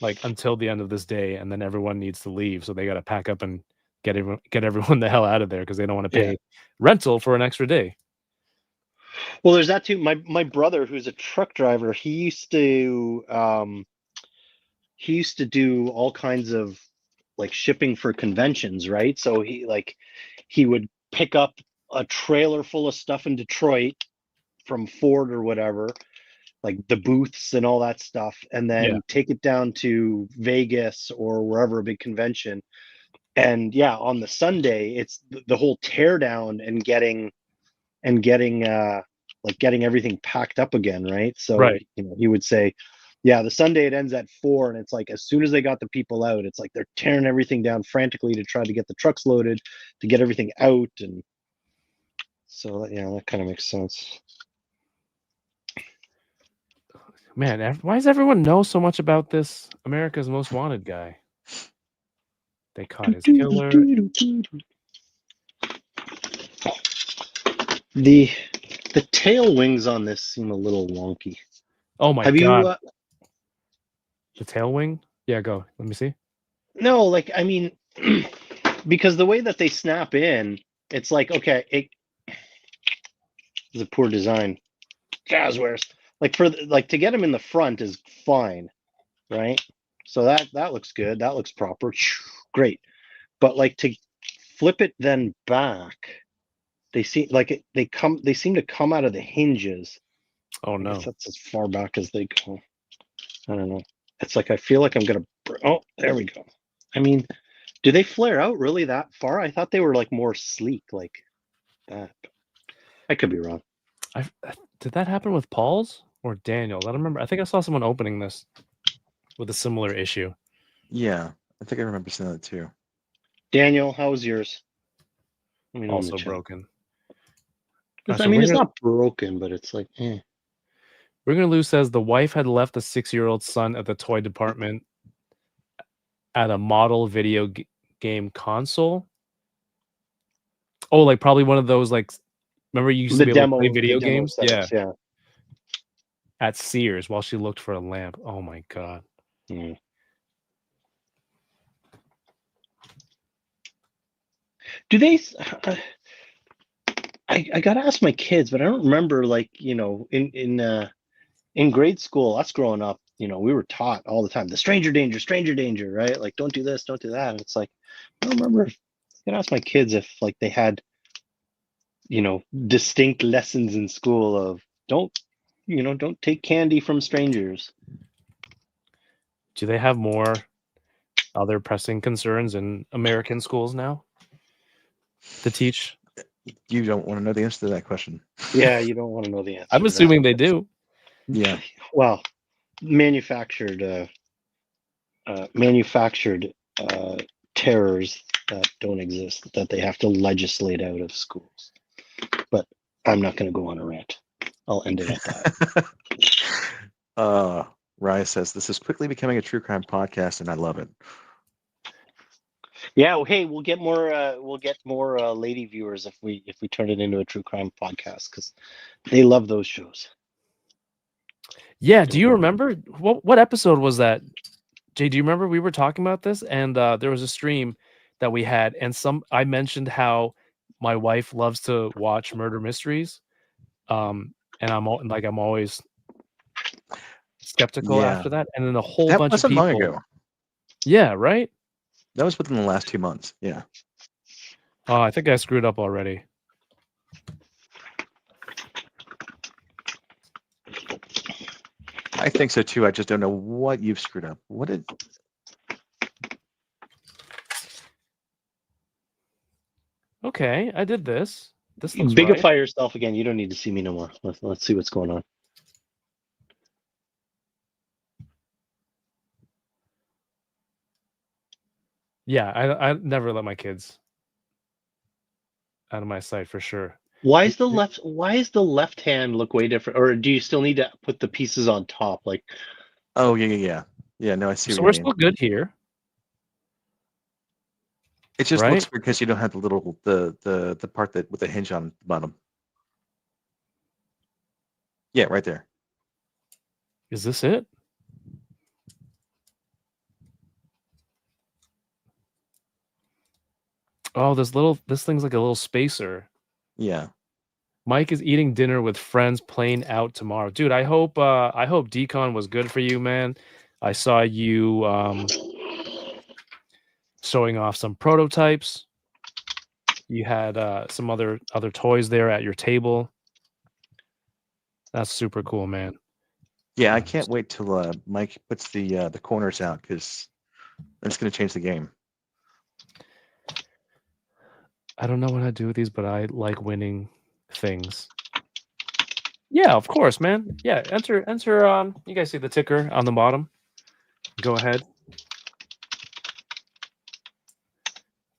like until the end of this day, and then everyone needs to leave. So they got to pack up and get everyone the hell out of there because they don't want to Yeah. pay rental for an extra day. Well, there's that too. My brother, who's a truck driver, he used to do all kinds of like shipping for conventions, right? So he would pick up a trailer full of stuff in Detroit from Ford or whatever, like the booths and all that stuff, and Yeah. then take it down to Vegas or wherever, a big convention. And yeah, on the Sunday, it's the whole tear down and getting getting everything packed up again, right? So Right. he would say, yeah, the Sunday it ends at 4, and it's like as soon as they got the people out, it's like they're tearing everything down frantically to try to get the trucks loaded, to get everything out. And so yeah, that kind of makes sense. Man, why does everyone know so much about this America's Most Wanted guy? They caught his killer. The tail wings on this seem a little wonky. Oh my Have god. you The tail wing? Yeah, go. Let me see. no, like I mean because the way that they snap in, it's like okay, it's a poor design. Jazzwares. Like to get them in the front is fine, right? So that looks good. That looks proper. Great. But like to flip it then back, they seem like they seem to come out of the hinges. Oh I guess no. that's as far back as they go. I don't know. It's like I feel like I'm gonna. Oh, there we go. I mean, do they flare out really that far? I thought they were like more sleek, like that. I could be wrong. Did that happen with Paul's or Daniel's? I don't remember. I think I saw someone opening this with a similar issue. Yeah, I think I remember seeing that too. Daniel, how was yours? Let me know in the Also chat. broken. I mean, it's not broken, but it's like, We're gonna lose says the wife had left the 6-year-old son at the toy department at a model video game console. Oh, like probably one of those like. Remember you used to the be able to demo, play video the demo games? Yeah. setups, yeah. At Sears while she looked for a lamp. Oh my god. Mm. Do they? I gotta ask my kids, but I don't remember. Like, you know, in grade school, us growing up, you know, we were taught all the time the stranger danger, right? Like, don't do this, don't do that. And it's like, I don't remember. I gotta ask my kids if like they had, you know, distinct lessons in school of don't take candy from strangers. Do they have more other pressing concerns in American schools now to teach? You don't want to know the answer to that question. Yeah, you don't want to know the answer. I'm assuming they do. Yeah. Well, manufactured terrors that don't exist that they have to legislate out of schools. But I'm not going to go on a rant. I'll end it at that. Raya says this is quickly becoming a true crime podcast, and I love it. Yeah, well, hey, we'll get more lady viewers if we turn it into a true crime podcast because they love those shows. Yeah, do you remember what episode was that? Jay, do you remember we were talking about this and there was a stream that we had and I mentioned how my wife loves to watch murder mysteries. And I'm always skeptical after that. And then a whole that bunch of wasn't people. long ago. Yeah, right? That was within the last 2 months. Yeah. Oh, I think I screwed up already. I think so too. I just don't know what you've screwed up. What did? Okay, I did this. This looks Bigify right. yourself again. You don't need to see me no more. Let's see what's going on. Yeah, I never let my kids out of my sight for sure. Why is the left hand look way different? Or do you still need to put the pieces on top? Like, Oh yeah. No, I see. So what we're you mean. still good here. It just right? looks weird because you don't have the little the part that with the hinge on the bottom. Yeah, right there. Is this it? Oh, this thing's like a little spacer. Yeah. Mike is eating dinner with friends playing out tomorrow. Dude, I hope Decon was good for you, man. I saw you showing off some prototypes. You had some other toys there at your table. That's super cool, man. Yeah, I can't wait till Mike puts the corners out because that's going to change the game. I don't know what I do with these, but I like winning things. Yeah, of course, man. Yeah, enter. You guys see the ticker on the bottom? Go ahead.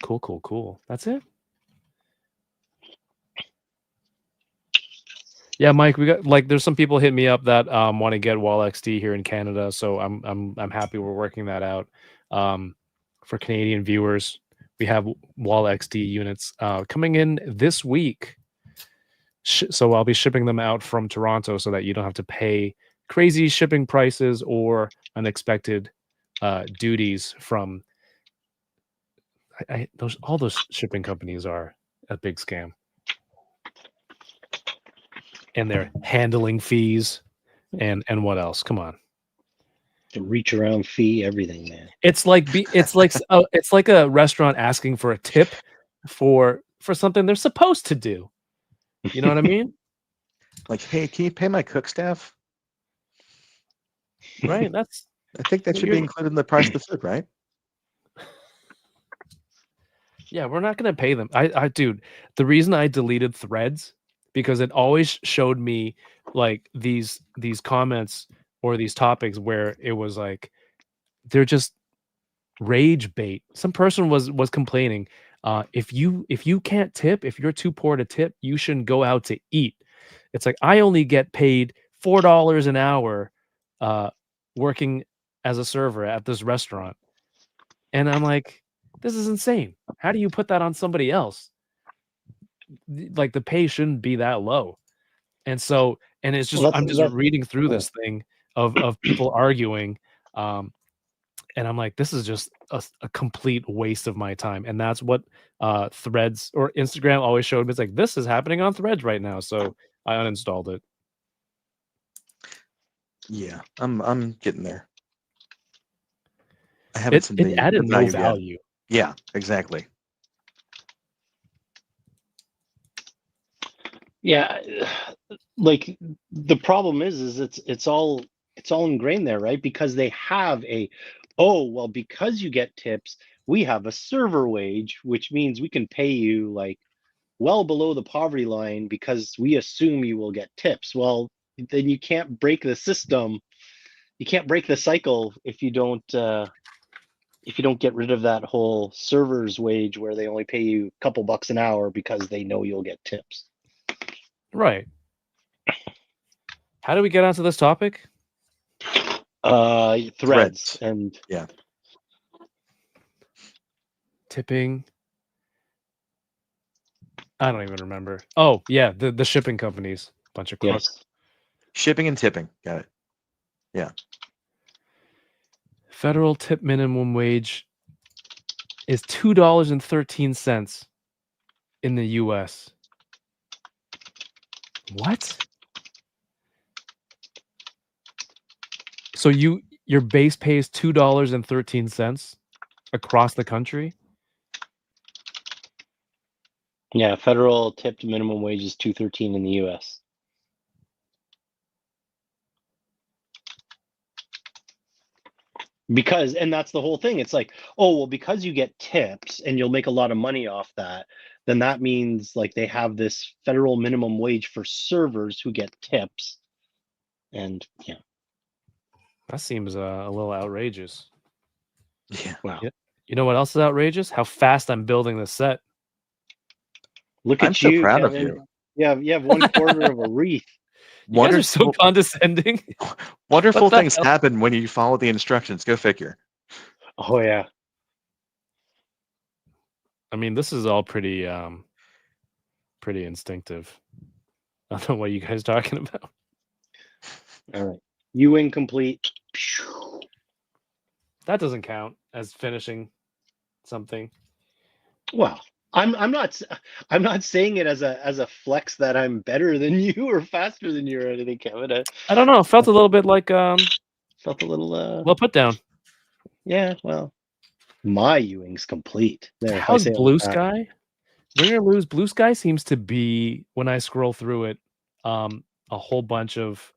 Cool. That's it. Yeah, Mike, we got there's some people hit me up that want to get Wall XD here in Canada, so I'm happy we're working that out. For Canadian viewers, we have Wall XD units coming in this week. So I'll be shipping them out from Toronto so that you don't have to pay crazy shipping prices or unexpected duties from all those shipping companies are a big scam. And their handling fees and what else? Come on. The reach around fee, everything, man. It's like a restaurant asking for a tip for something they're supposed to do. You know what I mean? Like, hey, can you pay my cook staff? Right. That's I think that should be included in the price of the food, right? Yeah, we're not gonna pay them. Dude, the reason I deleted Threads because it always showed me like these comments or these topics where it was like they're just rage bait. Some person was complaining, if you can't tip, if you're too poor to tip, you shouldn't go out to eat. It's like I only get paid $4 an hour, working as a server at this restaurant, and I'm like, this is insane. How do you put that on somebody else? Like the pay shouldn't be that low. And so, and it's just Well, I'm just that's reading through this thing of people arguing, and I'm like, this is just a complete waste of my time. And that's what Threads or Instagram always showed me. It's like this is happening on Threads right now. So I uninstalled it. Yeah, I'm getting there. I haven't seen It the added no value yet. value. Yeah, exactly. Yeah, like the problem is it's all ingrained there, right? Because they have because you get tips, we have a server wage, which means we can pay you like well below the poverty line because we assume you will get tips. Well, then you can't break the system. You can't break the cycle if you don't get rid of that whole server's wage where they only pay you a couple bucks an hour because they know you'll get tips. Right. How do we get onto this topic? Threads and yeah, tipping. I don't even remember. Oh yeah, the shipping companies, bunch of crooks. yes. shipping and tipping. Got it. Yeah, Federal tip minimum wage is $2.13 in the US. What? So your base pay is $2.13 across the country? Yeah, federal tipped minimum wage is $2.13 in the US. Because, and that's the whole thing. It's like, oh, well, because you get tips and you'll make a lot of money off that, then that means like they have this federal minimum wage for servers who get tips. And yeah, That seems a little outrageous. yeah. wow. Yeah. You know what else is outrageous? How fast I'm building this set. Look I'm at so you, proud of Kevin. you. You have 1/4 of a wreath. You guys are so condescending. Wonderful What the things hell? happen when you follow the instructions. Go figure. Oh yeah. I mean, this is all pretty instinctive. I don't know what you guys are talking about. All right. You incomplete. That doesn't count as finishing something. Well, I'm not saying it as a flex that I'm better than you or faster than you or anything, Kevin. I don't know. It felt a little bit like Felt a little well put down. yeah, well, my Ewing's complete. There, I How's say it Blue like that. Sky? Win or lose, Blue Sky seems to be, when I scroll through it, a whole bunch of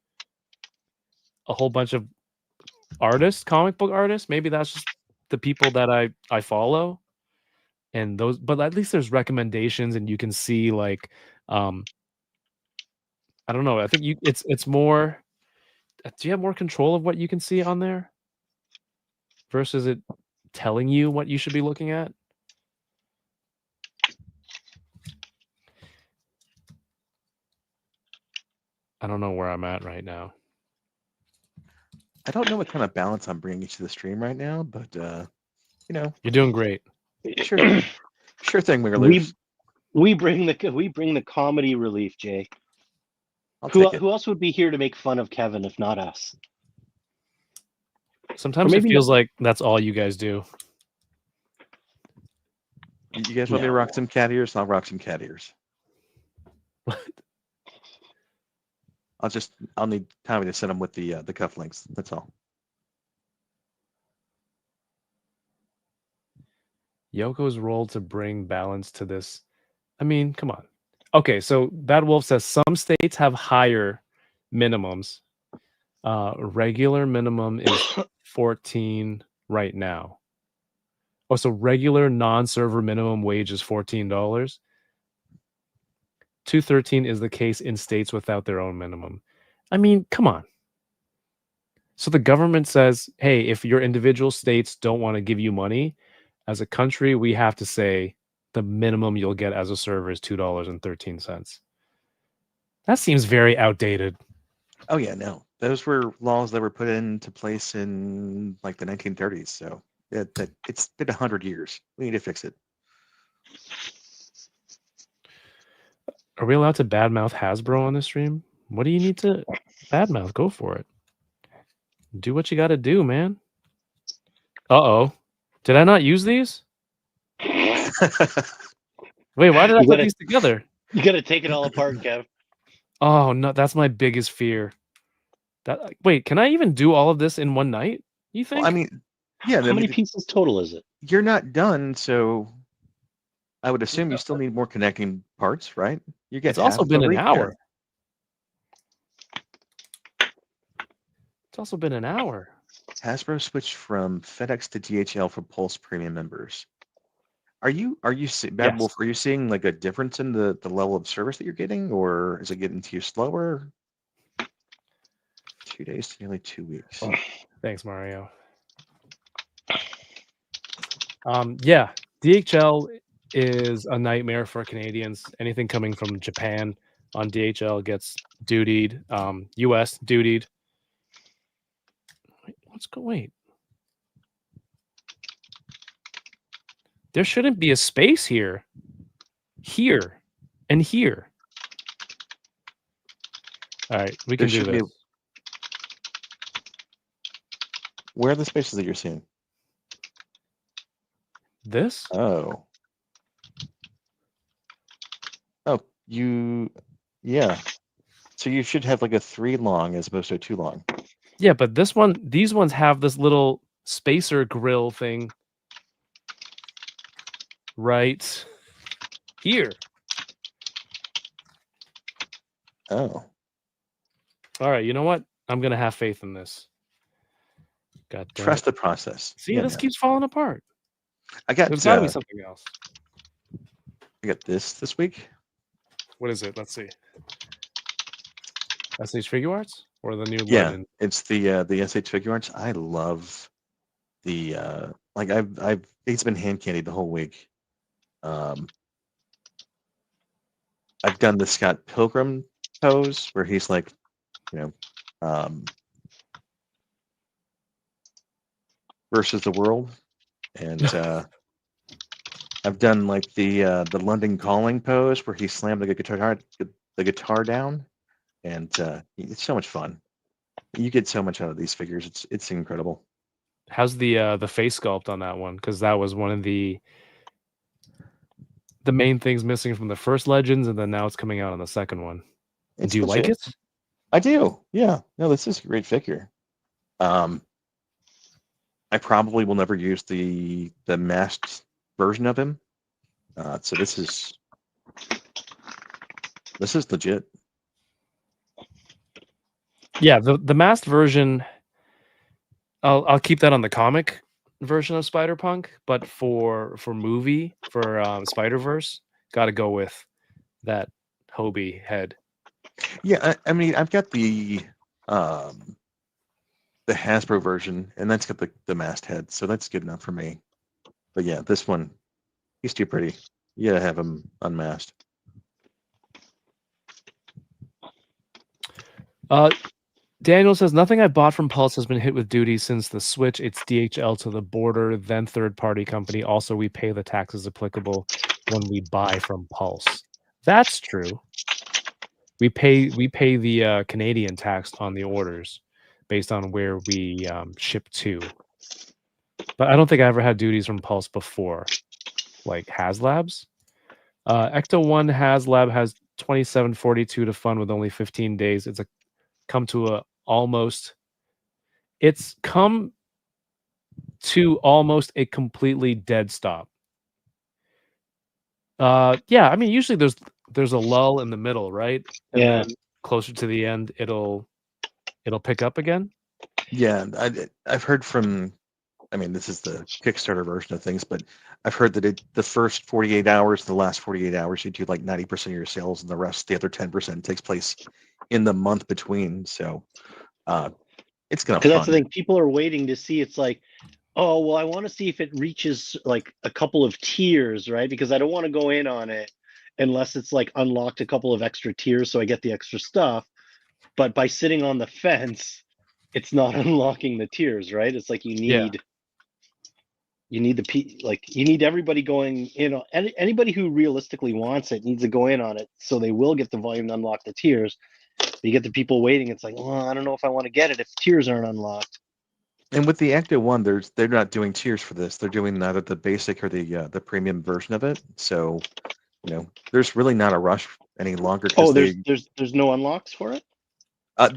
artists, comic book artists. Maybe that's just the people that I follow. And those, but at least there's recommendations and you can see like I don't know. I think it's more, do you have more control of what you can see on there versus it telling you what you should be looking at? I don't know where I'm at right now. I don't know what kind of balance I'm bringing to the stream right now, but you know, You're doing great. sure thing, Wiggerloos. We bring the comedy relief, Jay. I'll take it. Who else would be here to make fun of Kevin if not us? Sometimes it feels like that's all you guys do. You guys want me to rock some cat ears? I'll rock some cat ears. What? I'll need Tommy to send them with the cufflinks. That's all. Yoko's role to bring balance to this. I mean, come on. Okay, so Bad Wolf says some states have higher minimums. Regular minimum is 14 right now. Oh, so regular non-server minimum wage is $14. 213 is the case in states without their own minimum. I mean, come on. So the government says, hey, if your individual states don't want to give you money, as a country, we have to say the minimum you'll get as a server is $2.13. That seems very outdated. Oh yeah, no, those were laws that were put into place in like the 1930s. So it's been 100 years. We need to fix it. Are we allowed to badmouth Hasbro on this stream? What do you need to badmouth? Go for it. Do what you got to do, man. Uh-oh. Did I not use these? Wait, why did I put these together? You gotta take it all apart, Kev. Oh, no, that's my biggest fear. Wait, can I even do all of this in one night? You think? Well, I mean, yeah. How many pieces total is it? You're not done, so I would assume you still need more connecting parts, right? You get. It's also been an hour. It's also been an hour. Hasbro switched from FedEx to DHL for Pulse Premium members. Are you Bad Wolf? Are you seeing like a difference in the level of service that you're getting, or is it getting to you slower? 2 days to nearly 2 weeks. Thanks, Mario. Yeah, DHL is a nightmare for Canadians. Anything coming from Japan on DHL gets dutied. US dutied. Wait. There shouldn't be a space here. Here and here. All right, we can do this. Where are the spaces that you're seeing? This? Oh, yeah. So you should have like a 3 long as opposed to a 2 long. Yeah, but these ones have this little spacer grill thing right here. Oh. All right, you know what? I'm gonna have faith in this. God damn Trust it. the process. See, this keeps falling apart. There's got to be something else. I got this week. What is it? Let's see. SH Figure Arts or the new Legend? It's the SH Figure Arts. I love the like it's been hand candied the whole week. I've done the Scott Pilgrim pose where he's like, versus the world, and I've done like the London Calling pose where he slammed the guitar down, and it's so much fun. You get so much out of these figures. It's incredible. How's the face sculpt on that one? Because that was one of the main things missing from the first Legends, and then now it's coming out on the second one. Do you like it? I do. Yeah. No, this is a great figure. I probably will never use the masked version of him. So this is legit. Yeah, the masked version, I'll keep that on the comic version of Spider-Punk, but for movie, for Spider-Verse, got to go with that Hobie head. Yeah, I mean, I've got the Hasbro version, and that's got the masked head, so that's good enough for me. But yeah, this one, he's too pretty. You gotta have him unmasked. Daniel says, nothing I bought from Pulse has been hit with duty since the switch. It's DHL to the border, then third-party company. Also, we pay the taxes applicable when we buy from Pulse. That's true. We pay the Canadian tax on the orders based on where we ship to. But I don't think I ever had duties from Pulse before, like HasLabs. Ecto 1 HasLab has 2742 to fund with only 15 days. It's come to almost a completely dead stop. Yeah, I mean, usually there's a lull in the middle, right? And then closer to the end, it'll it'll pick up again. Yeah, I've heard from. I mean, this is the Kickstarter version of things, but I've heard that the first 48 hours, the last 48 hours, you do like 90% of your sales, and the other 10% takes place in the month between. So it's gonna Because that's the fund. thing. People are waiting to see. It's like, oh, well, I want to see if it reaches like a couple of tiers, right? Because I don't want to go in on it unless it's like unlocked a couple of extra tiers so I get the extra stuff. But by sitting on the fence, it's not unlocking the tiers, right? It's like Yeah. you need you need everybody going in on anybody who realistically wants it needs to go in on it so they will get the volume to unlock the tiers. You get the people waiting, it's like, well, I don't know if I want to get it if tiers aren't unlocked. And with the Ecto One, they're not doing tiers for this. They're doing either the basic or the premium version of it. So, there's really not a rush any longer Oh, because there's no unlocks for it.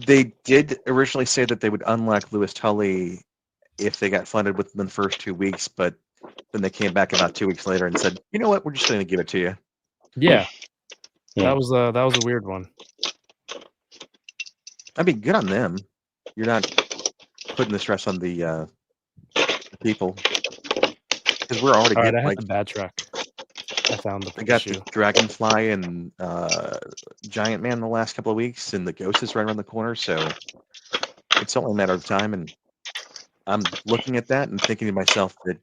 they did originally say that they would unlock Lewis Tully if they got funded within the first 2 weeks, but then they came back about 2 weeks later and said, you know what, we're just going to give it to you. Yeah. Yeah. That was a weird one. I mean, good on them. You're not putting the stress on the people because we're already All right, getting I had like the bad track. I found I the got issue. the Dragonfly and Giant Man the last couple of weeks, and the Ghost is right around the corner. So it's only a matter of time, and I'm looking at that and thinking to myself that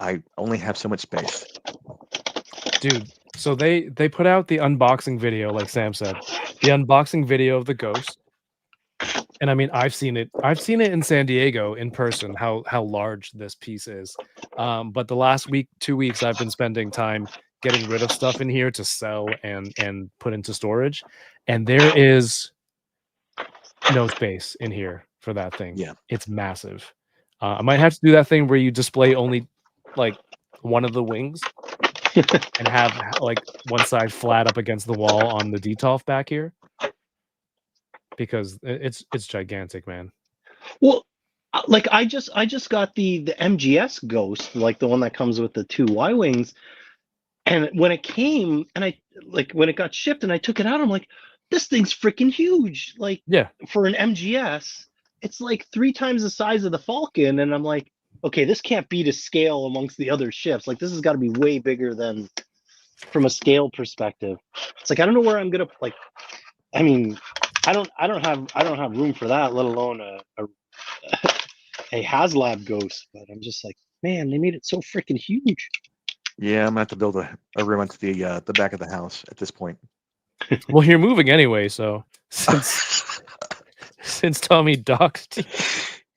I only have so much space. Dude, so they put out the unboxing video, like Sam said, the unboxing video of the Ghost. And I mean, I've seen it in San Diego in person, how large this piece is. But the last 2 weeks I've been spending time getting rid of stuff in here to sell and put into storage, and there is no space in here for that thing. Yeah. It's massive. I might have to do that thing where you display only like one of the wings and have like one side flat up against the wall on the detolf back here, because it's gigantic, man. Well, like I just got the MGS Ghost, like the one that comes with the two Y wings, and when it came and when it got shipped and I took it out, I'm like, this thing's freaking huge. Like, Yeah. for an MGS, it's like 3 times the size of the Falcon, and I'm like, okay, this can't be to scale amongst the other ships. Like, this has got to be way bigger than from a scale perspective. It's like I don't know where I'm gonna like. I mean, I don't have room for that, let alone a HasLab Ghost. But I'm just like, man, they made it so freaking huge. Yeah, I'm gonna have to build a room onto the back of the house at this point. Well, you're moving anyway, so since Tommy doxed you.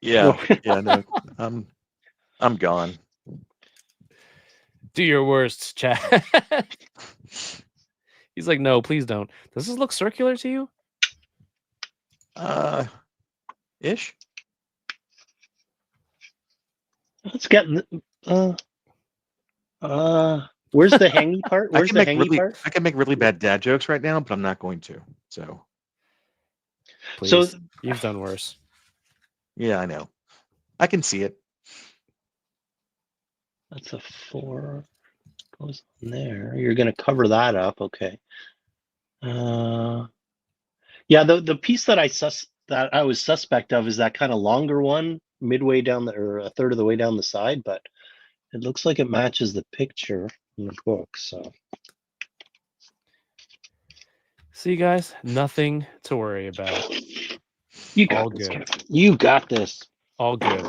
Yeah, yeah, no, I'm gone. Do your worst, Chad. He's like, no, please don't. Does this look circular to you? Ish. Let's get where's the hangy part? Where's the hangy part? I can make really bad dad jokes right now, but I'm not going to. So Please. So You've done worse. yeah, I know. I can see it. that's a 4 goes in there. You're gonna cover that up, okay. Yeah, the piece that I was suspect of is that kind of longer one, midway down or a third of the way down the side, but it looks like it matches the picture in the book. So See, guys, nothing to worry about. you got All this, good. Kevin. You got this. All good.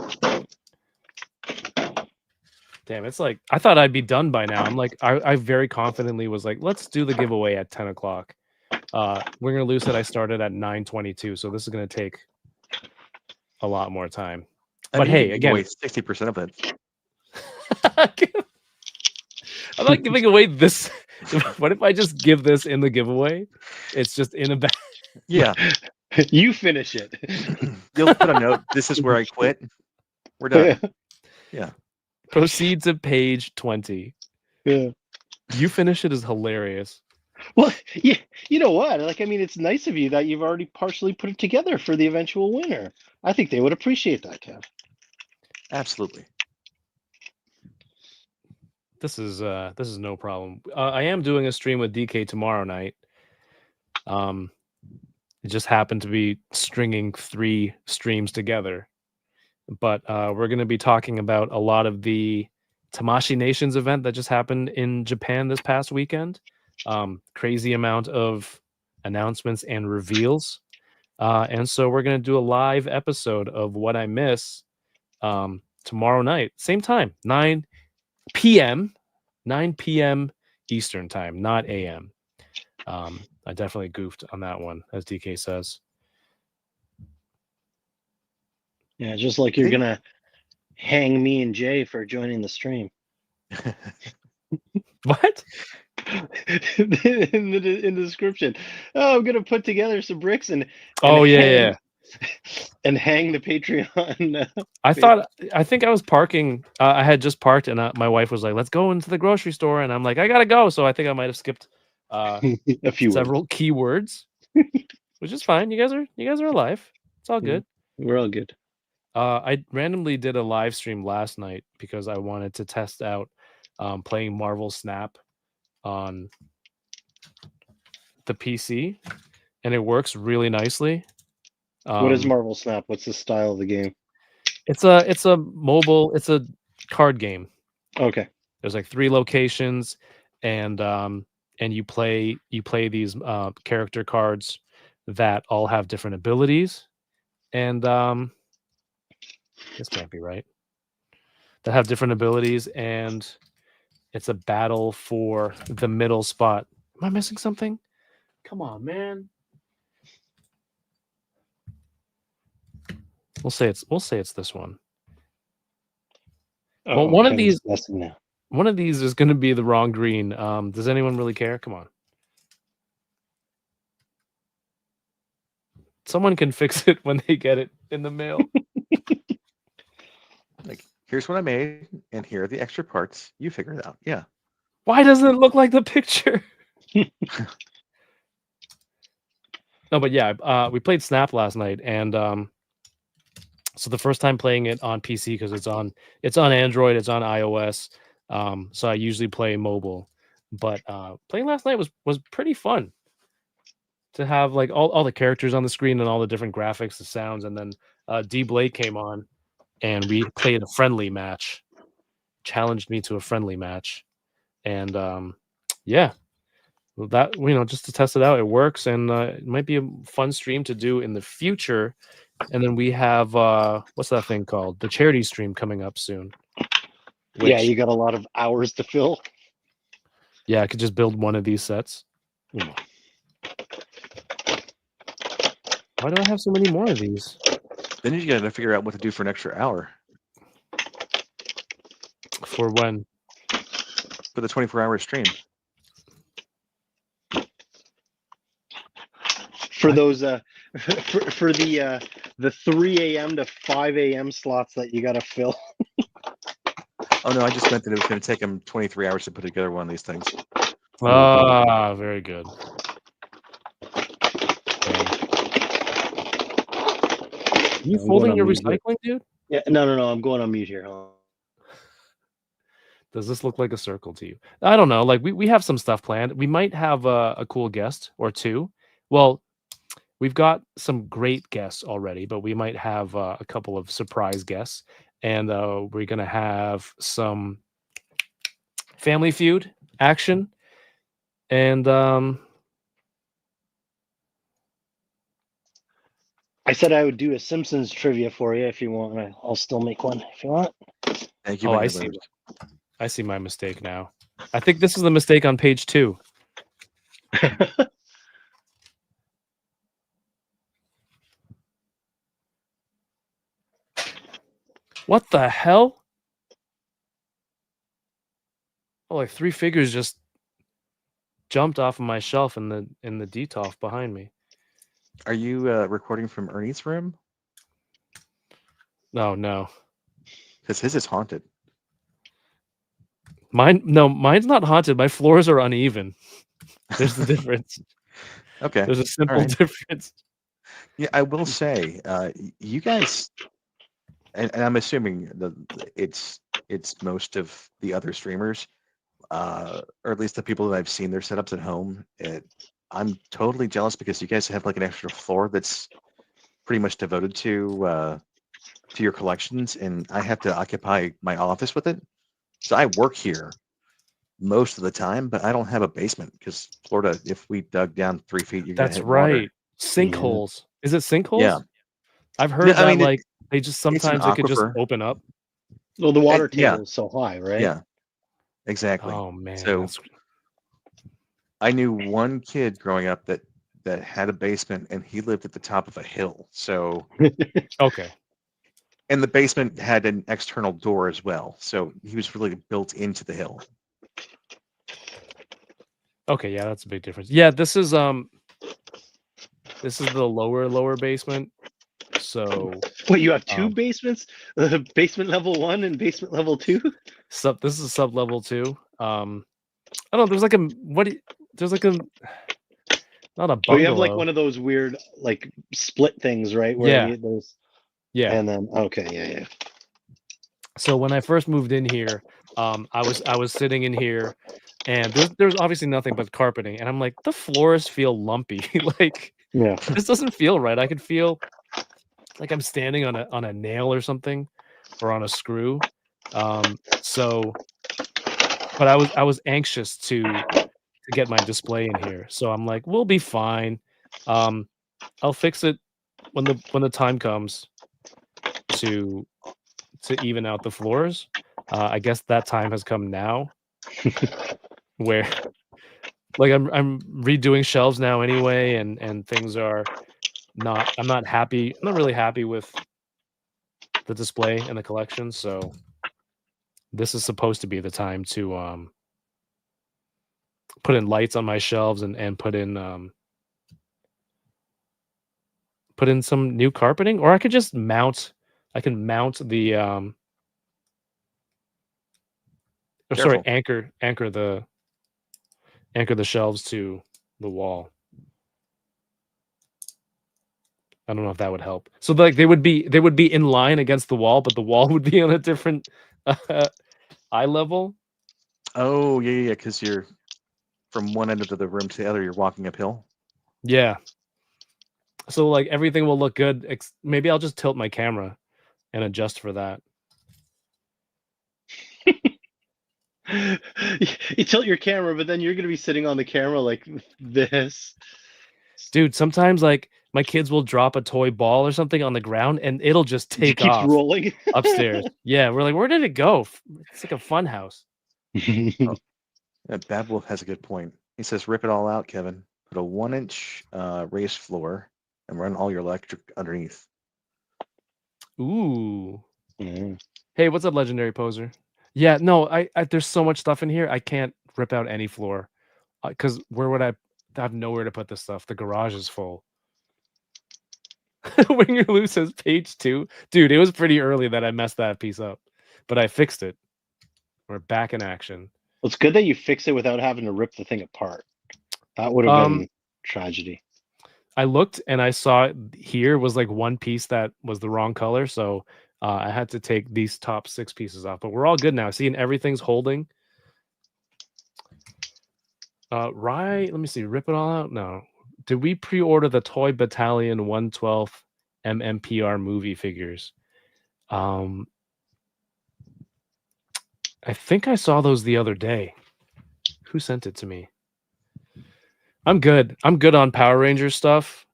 Damn, it's like I thought I'd be done by now. I'm like, I very confidently was like, let's do the giveaway at 10 o'clock. We're gonna lose it. I started at 9:22, so this is gonna take a lot more time. But hey, again, 60% of it. I'm not giving away this. What if I just give this in the giveaway? It's just in a bag. Yeah. You finish it. You'll put a note. This is where I quit. We're done. Yeah. Proceed to page 20. Yeah. You finish it is hilarious. Well, yeah, you know what? Like, I mean, it's nice of you that you've already partially put it together for the eventual winner. I think they would appreciate that, Kev. Absolutely. This is no problem. I am doing a stream with DK tomorrow night. It just happened to be stringing 3 streams together. But we're going to be talking about a lot of the Tamashii Nations event that just happened in Japan this past weekend. Crazy amount of announcements and reveals. And so we're going to do a live episode of What I Miss tomorrow night, same time, 9 p.m. Eastern time, not a.m. I definitely goofed on that one, as DK says. Yeah, just like you're gonna hang me and Jay for joining the stream. What? in the description. Oh, I'm gonna put together some bricks and Oh yeah, hang, yeah. and hang the Patreon. I think I was parking. I had just parked, and my wife was like, "Let's go into the grocery store," and I'm like, "I gotta go." So I think I might have skipped a few several keywords, which is fine. You guys are alive. It's all good. We're all good. I randomly did a live stream last night because I wanted to test out playing Marvel Snap on the PC, and it works really nicely. What is Marvel Snap? What's the style of the game? It's a mobile. It's a card game. Okay. There's like 3 locations, and you play these character cards that all have different abilities, and this can't be right. That have different abilities, and it's a battle for the middle spot. Am I missing something? Come on, man. We'll say it's this one. Well, one of these is going to be the wrong green. Does anyone really care? Come on. Someone can fix it when they get it in the mail. Like, here's what I made, and here are the extra parts. You figure it out. Yeah. Why doesn't it look like the picture? No, but yeah, we played Snap last night, and so the first time playing it on PC because it's on Android, it's on iOS. So I usually play mobile, but playing last night was pretty fun to have like all the characters on the screen and all the different graphics, the sounds, and then D Blake came on and we played a friendly match, challenged me to a friendly match, and yeah, that just to test it out, it works, and it might be a fun stream to do in the future. And then we have what's that thing called? The charity stream coming up soon. Yeah, you got a lot of hours to fill. Yeah, I could just build one of these sets. Why do I have so many more of these? Then you got to figure out what to do for an extra hour. For when? For the 24-hour stream. For those for the 3 a.m. to 5 a.m. slots that you got to fill. Oh no, I just meant that it was going to take them 23 hours to put together one of these things. Ah, very good. You folding your recycling, dude? Yeah, no. I'm going on mute here. Does this look like a circle to you? I don't know. Like we have some stuff planned. We might have a cool guest or two. Well, we've got some great guests already, but we might have a couple of surprise guests, and we're gonna have some Family Feud action, and I said I would do a Simpsons trivia for you if you want. I'll still make one if you want. Thank you. Oh, I see my mistake now. I think this is the mistake on page 2. What the hell? Oh, like 3 figures just jumped off of my shelf in the DTOF behind me. Are you recording from Ernie's room? No. Because his is haunted. Mine's not haunted. My floors are uneven. There's the difference. Okay. There's a simple difference. Yeah, I will say, you guys, and I'm assuming that it's most of the other streamers, or at least the people that I've seen their setups at home. I'm totally jealous because you guys have like an extra floor that's pretty much devoted to your collections, and I have to occupy my office with it. So I work here most of the time, but I don't have a basement because Florida, if we dug down 3 feet, you're gonna That's hit water. right. Sinkholes. Is it sinkholes? Yeah. I've No, heard I that mean like they just it's an sometimes it could just aquifer. open up. Well, the water Yeah, table is so high, right? yeah, exactly. Oh man, So that's I knew one kid growing up that had a basement, and he lived at the top of a hill. So okay. and the basement had an external door as well. So he was really built into the hill. Okay, yeah, that's a big difference. Yeah, this is the lower basement. So Wait, you have two um basements? Basement level 1 and basement level 2? this is sub level 2. I don't know, there's like a there's like a not a Oh, you have like bungalow. one of those weird like split things, right? Where Yeah, there's yeah. and then okay, yeah. So when I first moved in here, I was sitting in here and there's obviously nothing but carpeting and I'm like the floors feel lumpy. Like Yeah. this doesn't feel right. I could feel like I'm standing on a nail or something or on a screw. So but I was anxious to get my display in here. So I'm like, we'll be fine. Um, I'll fix it when the time comes to even out the floors. I guess that time has come now where like I'm redoing shelves now anyway and things are not I'm not happy. I'm not really happy with the display and the collection, so this is supposed to be the time to put in lights on my shelves and put in some new carpeting, or I could just mount I can mount the or sorry, Careful. anchor the shelves to the wall. I don't know if that would help. So like they would be in line against the wall, but the wall would be on a different eye level. Oh yeah, because you're from one end of the room to the other, you're walking uphill. Yeah. So like everything will look good. Maybe I'll just tilt my camera and adjust for that. You tilt your camera, but then you're gonna be sitting on the camera like this. Dude, sometimes like my kids will drop a toy ball or something on the ground and it'll just It take keeps off rolling. upstairs. Yeah, we're like, where did it go? It's like a fun house. Oh, Bad Wolf has a good point. He says, "Rip it all out, Kevin. Put a 1-inch raised floor and run all your electric underneath." Ooh. Mm. Hey, what's up, legendary poser? Yeah, no, I there's so much stuff in here. I can't rip out any floor because where would I have nowhere to put this stuff? The garage is full. Winger Lou says page 2. Dude, it was pretty early that I messed that piece up, but I fixed it. We're back in action. Well, it's good that you fix it without having to rip the thing apart. That would have been tragedy. I looked and I saw here was like one piece that was the wrong color, so I had to take these top 6 pieces off. But we're all good now. Seeing everything's holding. Right. Let me see. Rip it all out. No. Did we pre-order the Toy Battalion 112 MMPR movie figures? I think I saw those the other day. Who sent it to me? I'm good. I'm good on Power Rangers stuff.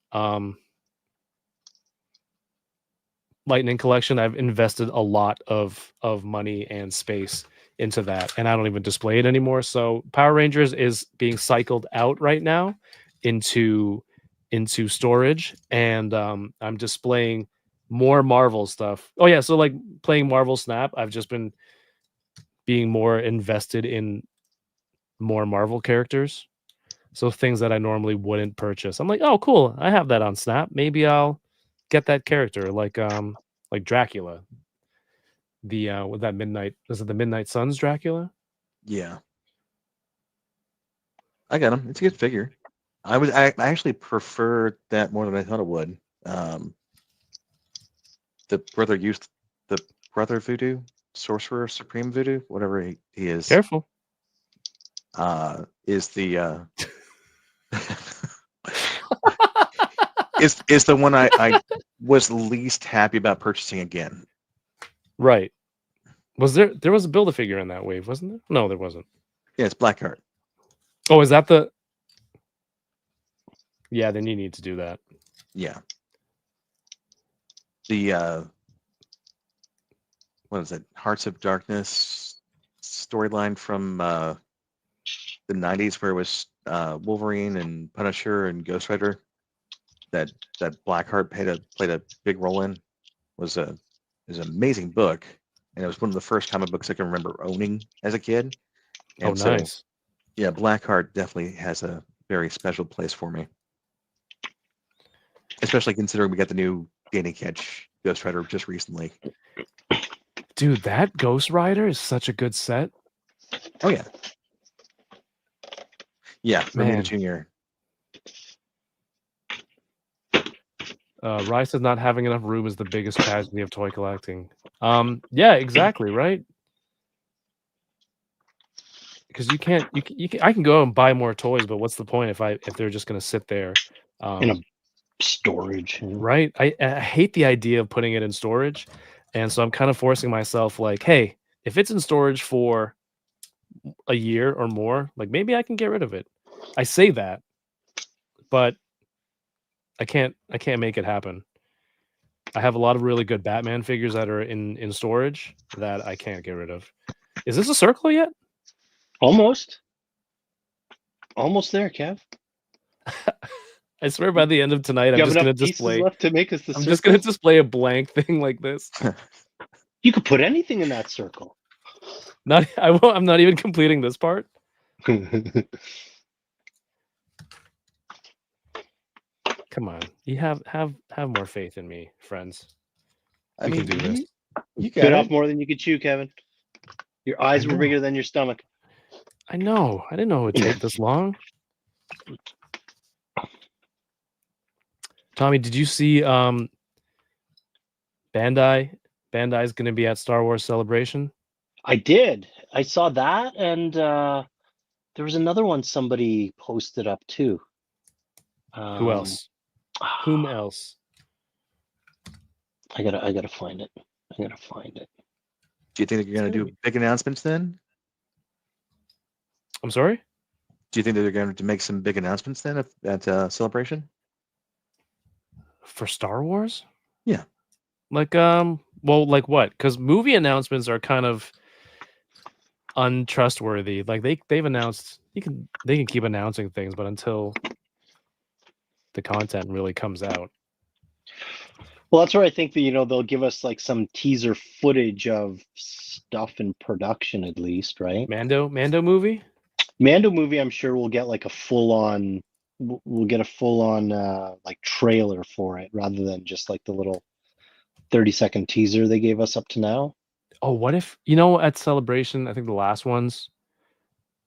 Lightning Collection, I've invested a lot of money and space into that, and I don't even display it anymore. So Power Rangers is being cycled out right now into storage, and I'm displaying more Marvel stuff. Oh yeah, so like playing Marvel Snap, I've just been being more invested in more Marvel characters. So things that I normally wouldn't purchase. I'm like, "Oh, cool. I have that on Snap. Maybe I'll get that character like Dracula. The with that Midnight was it the Midnight Suns Dracula? Yeah, I got him. It's a good figure. I actually prefer that more than I thought it would. The brother used the brother voodoo, sorcerer supreme voodoo, whatever he is. Careful. Is the is the one I was least happy about purchasing again. Right. There was a Build-A-Figure in that wave, wasn't there? No, there wasn't. Yeah, it's Blackheart. Oh, is that the? Yeah, then you need to do that. Yeah. The what is it? Hearts of Darkness storyline from the 90s where it was Wolverine and Punisher and Ghost Rider that Blackheart played a big role in was an amazing book, and it was one of the first comic books I can remember owning as a kid. And Oh, so, nice. yeah, Blackheart definitely has a very special place for me, especially considering we got the new Danny Ketch Ghost Rider just recently. Dude, that Ghost Rider is such a good set. Oh yeah, yeah, Romita Man. Jr. Rice says not having enough room is the biggest tragedy of toy collecting. Yeah, exactly, right? Because you can't, I can go and buy more toys, but what's the point if they're just gonna sit there? In a storage. Right? I hate the idea of putting it in storage, and so I'm kind of forcing myself, like, hey, if it's in storage for a year or more, like maybe I can get rid of it. I say that, but I can't make it happen. I have a lot of really good Batman figures that are in storage that I can't get rid of. Is this a circle yet? Almost there, Kev. I swear by the end of tonight, I'm You have just gonna enough pieces display. left to make us the I'm circle? just gonna display a blank thing like this. You could put anything in that circle. I'm not even completing this part. Come on, you have more faith in me, friends. I We mean, can do this. you Bit got off it. more than you could chew, Kevin. Your eyes I were know. bigger than your stomach. I know. I didn't know it would take this long. Tommy, did you see Bandai's going to be at Star Wars Celebration? I did. I saw that, and there was another one somebody posted up too. Who else? Whom else? I gotta find it. I gotta find it. Do you think they're going to do big announcements then? I'm sorry? Do you think that they're going to make some big announcements then at Celebration? For Star Wars? Yeah. Like well, like what? Because movie announcements are kind of untrustworthy. Like they've announced they can keep announcing things, but until the content really comes out. Well, that's where I think that they'll give us like some teaser footage of stuff in production at least, right? Mando movie? Mando movie, I'm sure we'll get like a full-on like trailer for it rather than just like the little 30-second teaser they gave us up to now. Oh, what if at Celebration, I think the last ones,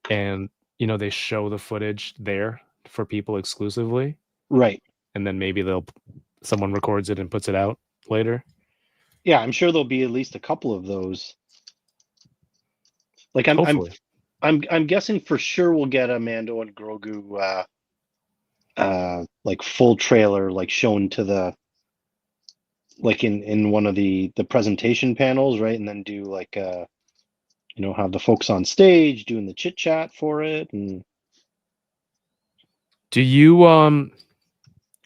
and they show the footage there for people exclusively, Right. and then maybe someone records it and puts it out later. Yeah, I'm sure there'll be at least a couple of those. Like I'm guessing for sure we'll get a Mando and Grogu like full trailer, like shown to the like in one of the presentation panels, right? And then do like have the folks on stage doing the chit chat for it. And do you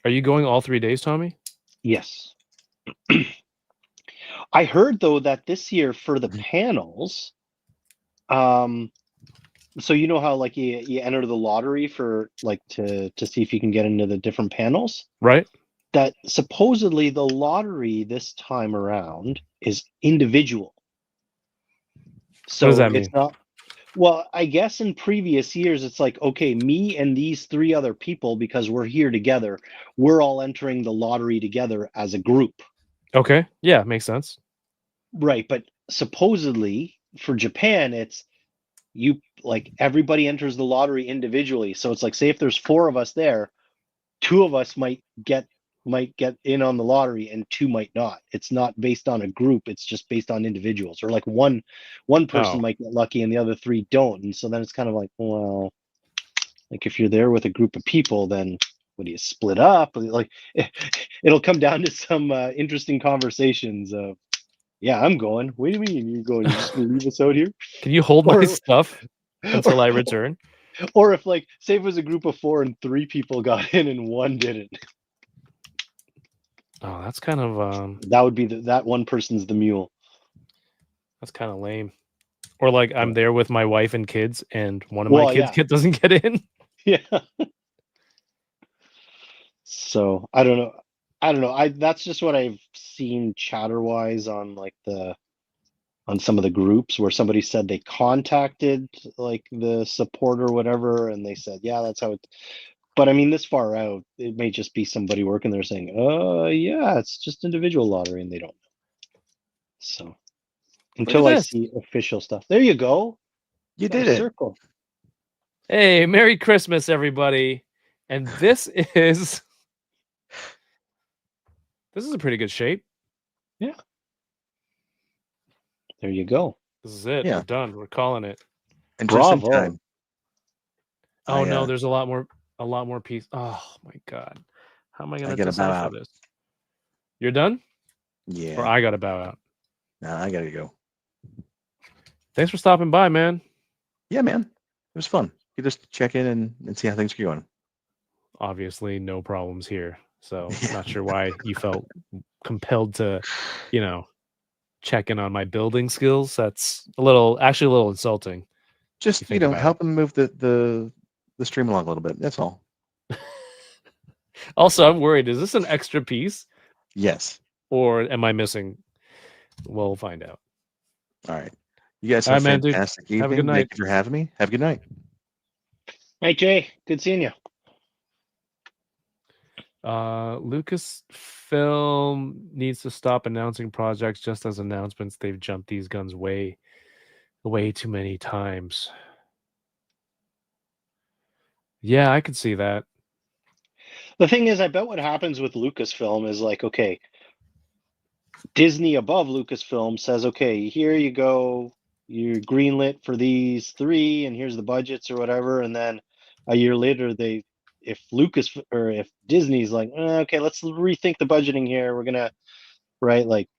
are you going all 3 days, Tommy? yes. I heard though that this year for the panels, so you know how like you enter the lottery for like to see if you can get into the different panels, Right. that supposedly the lottery this time around is individual. So What does that it's mean? not, well, I guess in previous years it's like, okay, me and these 3 other people, because we're here together, we're all entering the lottery together as a group. Okay. Yeah, makes sense. Right, but supposedly for Japan, it's you like everybody enters the lottery individually. So it's like, say if there's 4 of us there, 2 of us might get in on the lottery and 2 might not. It's not based on a group, it's just based on individuals. Or like one person might get lucky and the other 3 don't. And so then it's kind of like, well, like if you're there with a group of people, then what do you split up? Like it'll come down to some interesting conversations of, yeah, I'm going. What do you mean you're going? You're just gonna leave us out here? Can you hold my Or stuff until I return? or if like say it was a group of 4 and 3 people got in and 1 didn't. Oh, that's kind of That would be that one person's the mule. that's kind of lame. Or like I'm Yeah. there with my wife and kids, and one of my Well, kids yeah. doesn't get in. Yeah. So I don't know. That's just what I've seen chatter wise on like on some of the groups where somebody said they contacted like the support or whatever, and they said, yeah, that's how it. But I mean, this far out, it may just be somebody working there saying, yeah, it's just individual lottery, and they don't know. So Look until at I this. see official stuff, there you go. You Got a did it. circle. Hey, Merry Christmas, everybody! And this is a pretty good shape. Yeah. There you go. This is it. Yeah. We're done. We're calling it. And just in Bravo. time. Oh I, no, there's a lot more piece. Oh my god, how am I gonna gotta bow decipher out. this? You're done, or Yeah. I gotta bow out? No, I gotta go. Thanks for stopping by, man. Yeah, man. It was fun. You just check in and see how things are going. Obviously, no problems here. So Yeah. not sure why you felt compelled to, check in on my building skills. That's actually a little insulting. Just think about help them move the stream along a little bit. That's all. Also, I'm worried. Is this an extra piece, Yes. or am I missing? We'll find out. All right. You guys All have right, a man, dude. fantastic evening. Have a good night. Thank you for having me. Have a good night. Hey, Jay. Good seeing you. Lucasfilm needs to stop announcing projects just as announcements. They've jumped these guns way too many times. Yeah, I could see that. The thing is, I bet what happens with Lucasfilm is like, okay, Disney above Lucasfilm says, okay, here you go, you're greenlit for these 3, and here's the budgets or whatever, and then a year later, if Disney's like, okay, let's rethink the budgeting here, we're gonna like,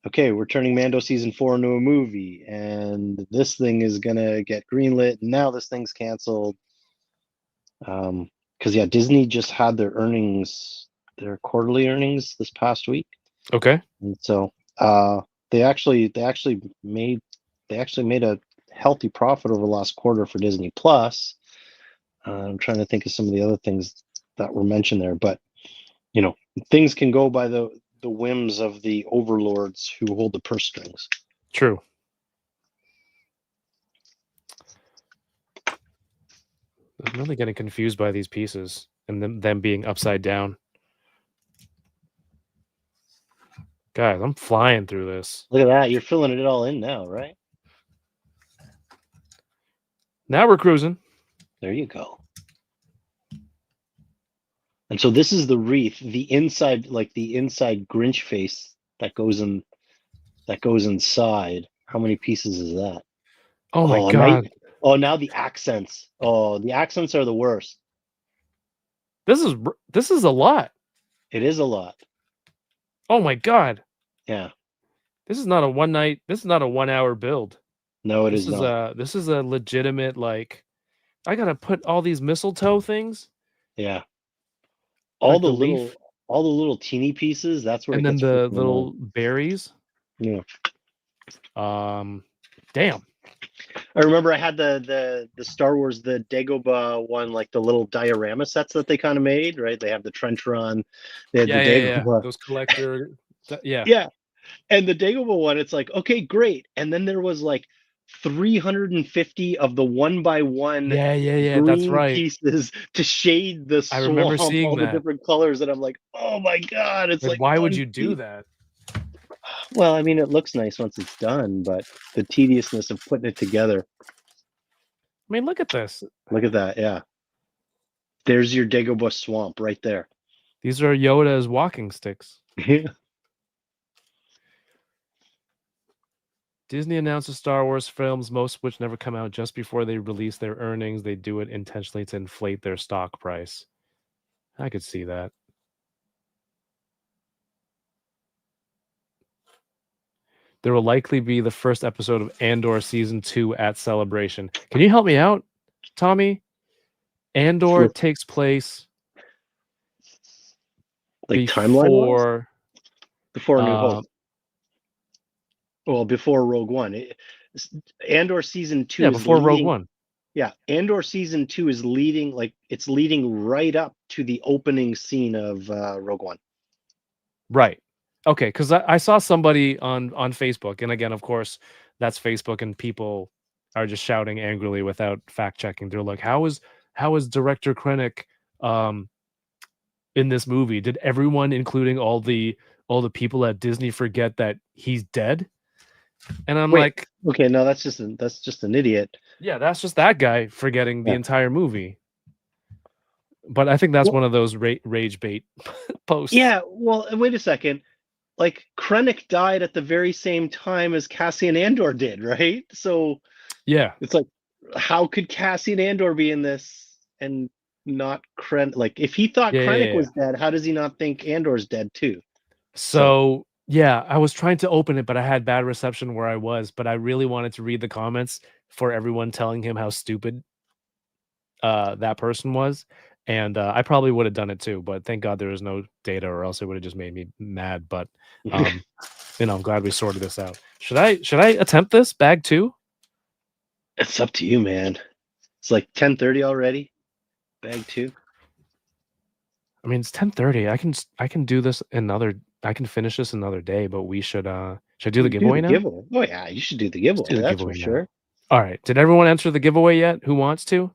okay, we're turning Mando season 4 into a movie, and this thing is gonna get greenlit, and now this thing's canceled. Because yeah, Disney just had their quarterly earnings this past week. Okay. And so they actually made a healthy profit over the last quarter for Disney Plus. I'm trying to think of some of the other things that were mentioned there, but things can go by the whims of the overlords who hold the purse strings. True. I'm really getting confused by these pieces and them being upside down. Guys, I'm flying through this. Look at that. You're filling it all in now, right? Now we're cruising. There you go. And so this is the wreath, the inside Grinch face that goes inside. How many pieces is that? Oh my god. Now the accents. Oh, the accents are the worst. This is a lot. It is a lot. Oh my god. Yeah. This is not a 1 night. This is not a 1 hour build. No, it is not. This is a legitimate, like, I gotta put all these mistletoe things. Yeah. All like the leaf, little teeny pieces. That's where and it then gets the freaking little annoying. berries. Yeah. Damn. I remember I had the Star Wars, the Dagobah one, like the little diorama sets that they kind of made, right? They have the trench run. They had the Dagobah. Those collector. Yeah. Yeah. And the Dagobah one, it's like, okay, great. And then there was like 350 of the 1x1 Yeah. That's green right. pieces to shade the I remember swamp, seeing all the that. different colors. And I'm like, oh my God. It's like, why would you do that? Well, I mean, it looks nice once it's done, but the tediousness of putting it together. I mean, look at this. Look at that. Yeah. There's your Dagobah swamp right there. These are Yoda's walking sticks. Yeah. Disney announces Star Wars films, most of which never come out, just before they release their earnings. They do it intentionally to inflate their stock price. I could see that. There will likely be the first episode of Andor season 2 at Celebration. Can you help me out, Tommy? Andor For, takes place like timeline wise, before before New Hope. Well, before Rogue One. Andor season 2 yeah, is before Rogue leading. One. Yeah, Andor season 2 is leading, like it's leading right up to the opening scene of Rogue One. Right. Okay, because I saw somebody on Facebook, and again, of course, that's Facebook, and people are just shouting angrily without fact checking. They're like, how is director Krennic in this movie? Did everyone, including all the people at Disney, forget that he's dead? And I'm Wait, like, okay, no, that's just an idiot. yeah, that's just that guy forgetting the Yeah. entire movie. But I think that's Well- one of those rage bait posts. Yeah, well, wait a second. Like Krennic died at the very same time as Cassian Andor did, right? So Yeah. it's like, how could Cassian Andor be in this and not Krennic? Like, if he thought Krennic was dead, how does he not think Andor's dead too? So yeah, I was trying to open it, but I had bad reception where I was. But I really wanted to read the comments for everyone telling him how stupid that person was. And I probably would have done it too, but thank God there was no data, or else it would have just made me mad. But I'm glad we sorted this out. Should I attempt this bag 2? It's up to you, man. It's like 10:30 already. Bag 2. I mean, it's 10:30. I can do this I can finish this another day, but we should I do the giveaway now? Oh yeah, you should do the giveaway. do the That's giveaway for now. sure. All right. Did everyone enter the giveaway yet? Who wants to?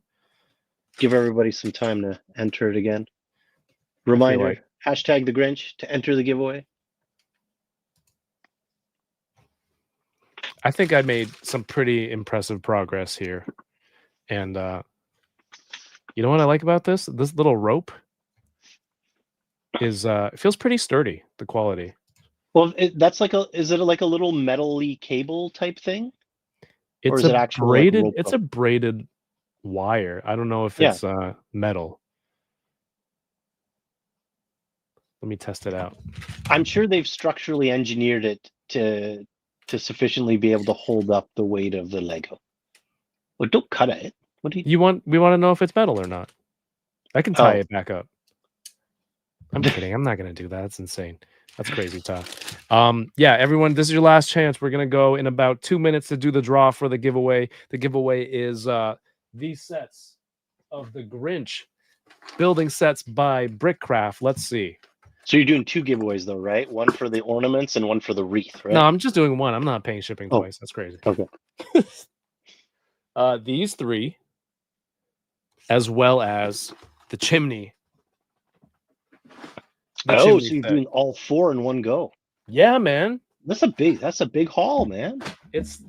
Give everybody some time to enter it again. Reminder, like- hashtag the Grinch to enter the giveaway. I think I made some pretty impressive progress here. And you know what I like about this? This little rope is it feels pretty sturdy, the quality. Well, is it like a little metal-y cable type thing? Or It's is a it actual, like, braided rope it's rope? a braided wire. I don't know if Yeah. it's metal. Let me test it out. I'm sure they've structurally engineered it to sufficiently be able to hold up the weight of the Lego. Well, don't cut it. What do you? We want to know if it's metal or not. I can tie Oh. it back up. I'm kidding. I'm not going to do that. That's insane. That's crazy, Todd. Yeah, everyone, this is your last chance. We're going to go in about 2 minutes to do the draw for the giveaway. The giveaway is these sets of the Grinch building sets by Brickcraft. Let's see. So you're doing 2 giveaways though, right? One for the ornaments and one for the wreath, right? No, I'm just doing one. I'm not paying shipping Oh. twice. That's crazy. Okay. These 3, as well as the chimney. The So chimney you're set. doing all 4 in one go. Yeah, man. That's a big haul, man. It's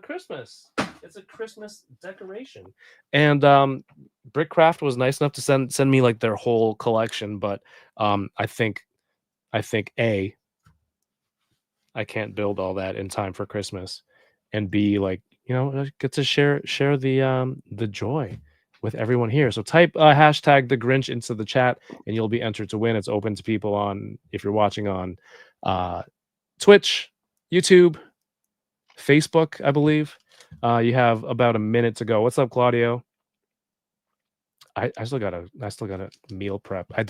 Christmas. It's a Christmas decoration. And Brickcraft was nice enough to send me like their whole collection, but I think A, I can't build all that in time for Christmas, and B, like, you know, I get to share the joy with everyone here. So type hashtag the Grinch into the chat and you'll be entered to win. It's open to people on, if you're watching on Twitch, YouTube, Facebook, I believe. You have about a minute to go. What's up, Claudio? I still got a meal prep. I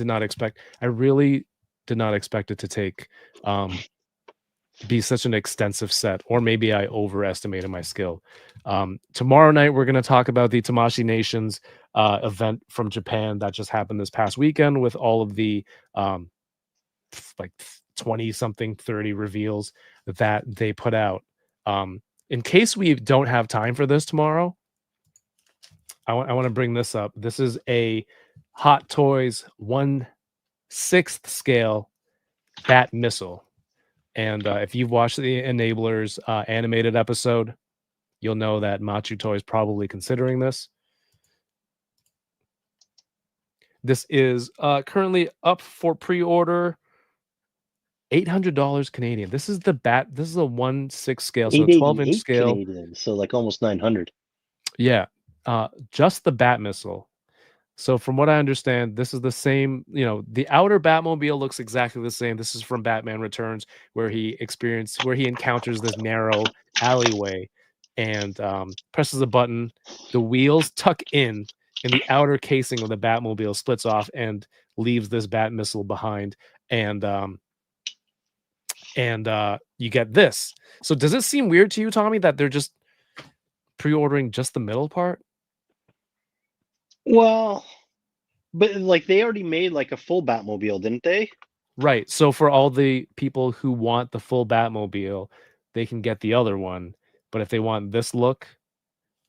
really did not expect it to take be such an extensive set, or maybe I overestimated my skill. Tomorrow night we're going to talk about the Tamashii Nations event from Japan that just happened this past weekend, with all of the like 20 something 30 reveals that they put out. In case we don't have time for this tomorrow, I want to bring this up. This is a Hot Toys 1/6 scale bat missile. And if you've watched the Enablers animated episode, you'll know that Machu Toy is probably considering this. This is currently up for pre-order, $800 Canadian. This is the bat. This is a 1/6 scale, so 12-inch scale. Canadian, so like almost 900. Yeah, just the bat missile. So from what I understand, this is the same, the outer Batmobile looks exactly the same. This is from Batman Returns, where he encounters this narrow alleyway and presses a button. The wheels tuck in, and the outer casing of the Batmobile splits off and leaves this Bat missile behind. And you get this. So does it seem weird to you, Tommy, that they're just pre-ordering just the middle part? Well, but like they already made like a full Batmobile, didn't they? Right. So for all the people who want the full Batmobile, they can get the other one. But if they want this look,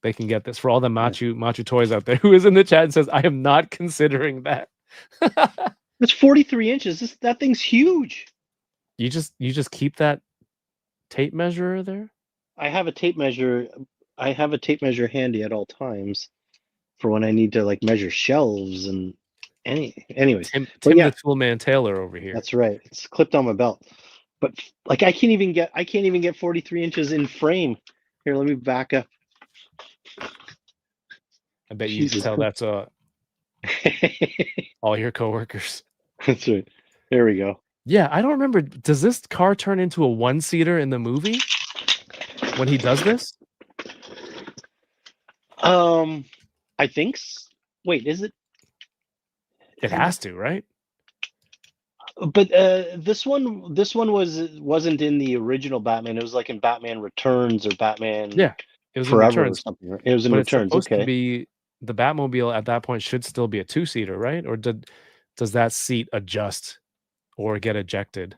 they can get this. For all the Machu toys out there, who is in the chat and says, I am not considering that. That's 43 inches. That thing's huge. You just keep that tape measure there? I have a tape measure. I have a tape measure handy at all times for when I need to like measure shelves and anyways. Tim yeah. the Toolman Taylor over here. That's right. It's clipped on my belt. But like I can't even get 43 inches in frame. Here, let me back up. I bet you can tell that's all your coworkers. That's right. There we go. Yeah, I don't remember. Does this car turn into a one-seater in the movie when he does this? I think. Wait, is it? It has to, right? But this one wasn't in the original Batman. It was like in Batman Returns or Batman. Yeah, it was Forever in Returns. or something. Right? It was in But Returns. It's supposed Okay. to be the Batmobile at that point should still be a two-seater, right? Or does that seat adjust or get ejected?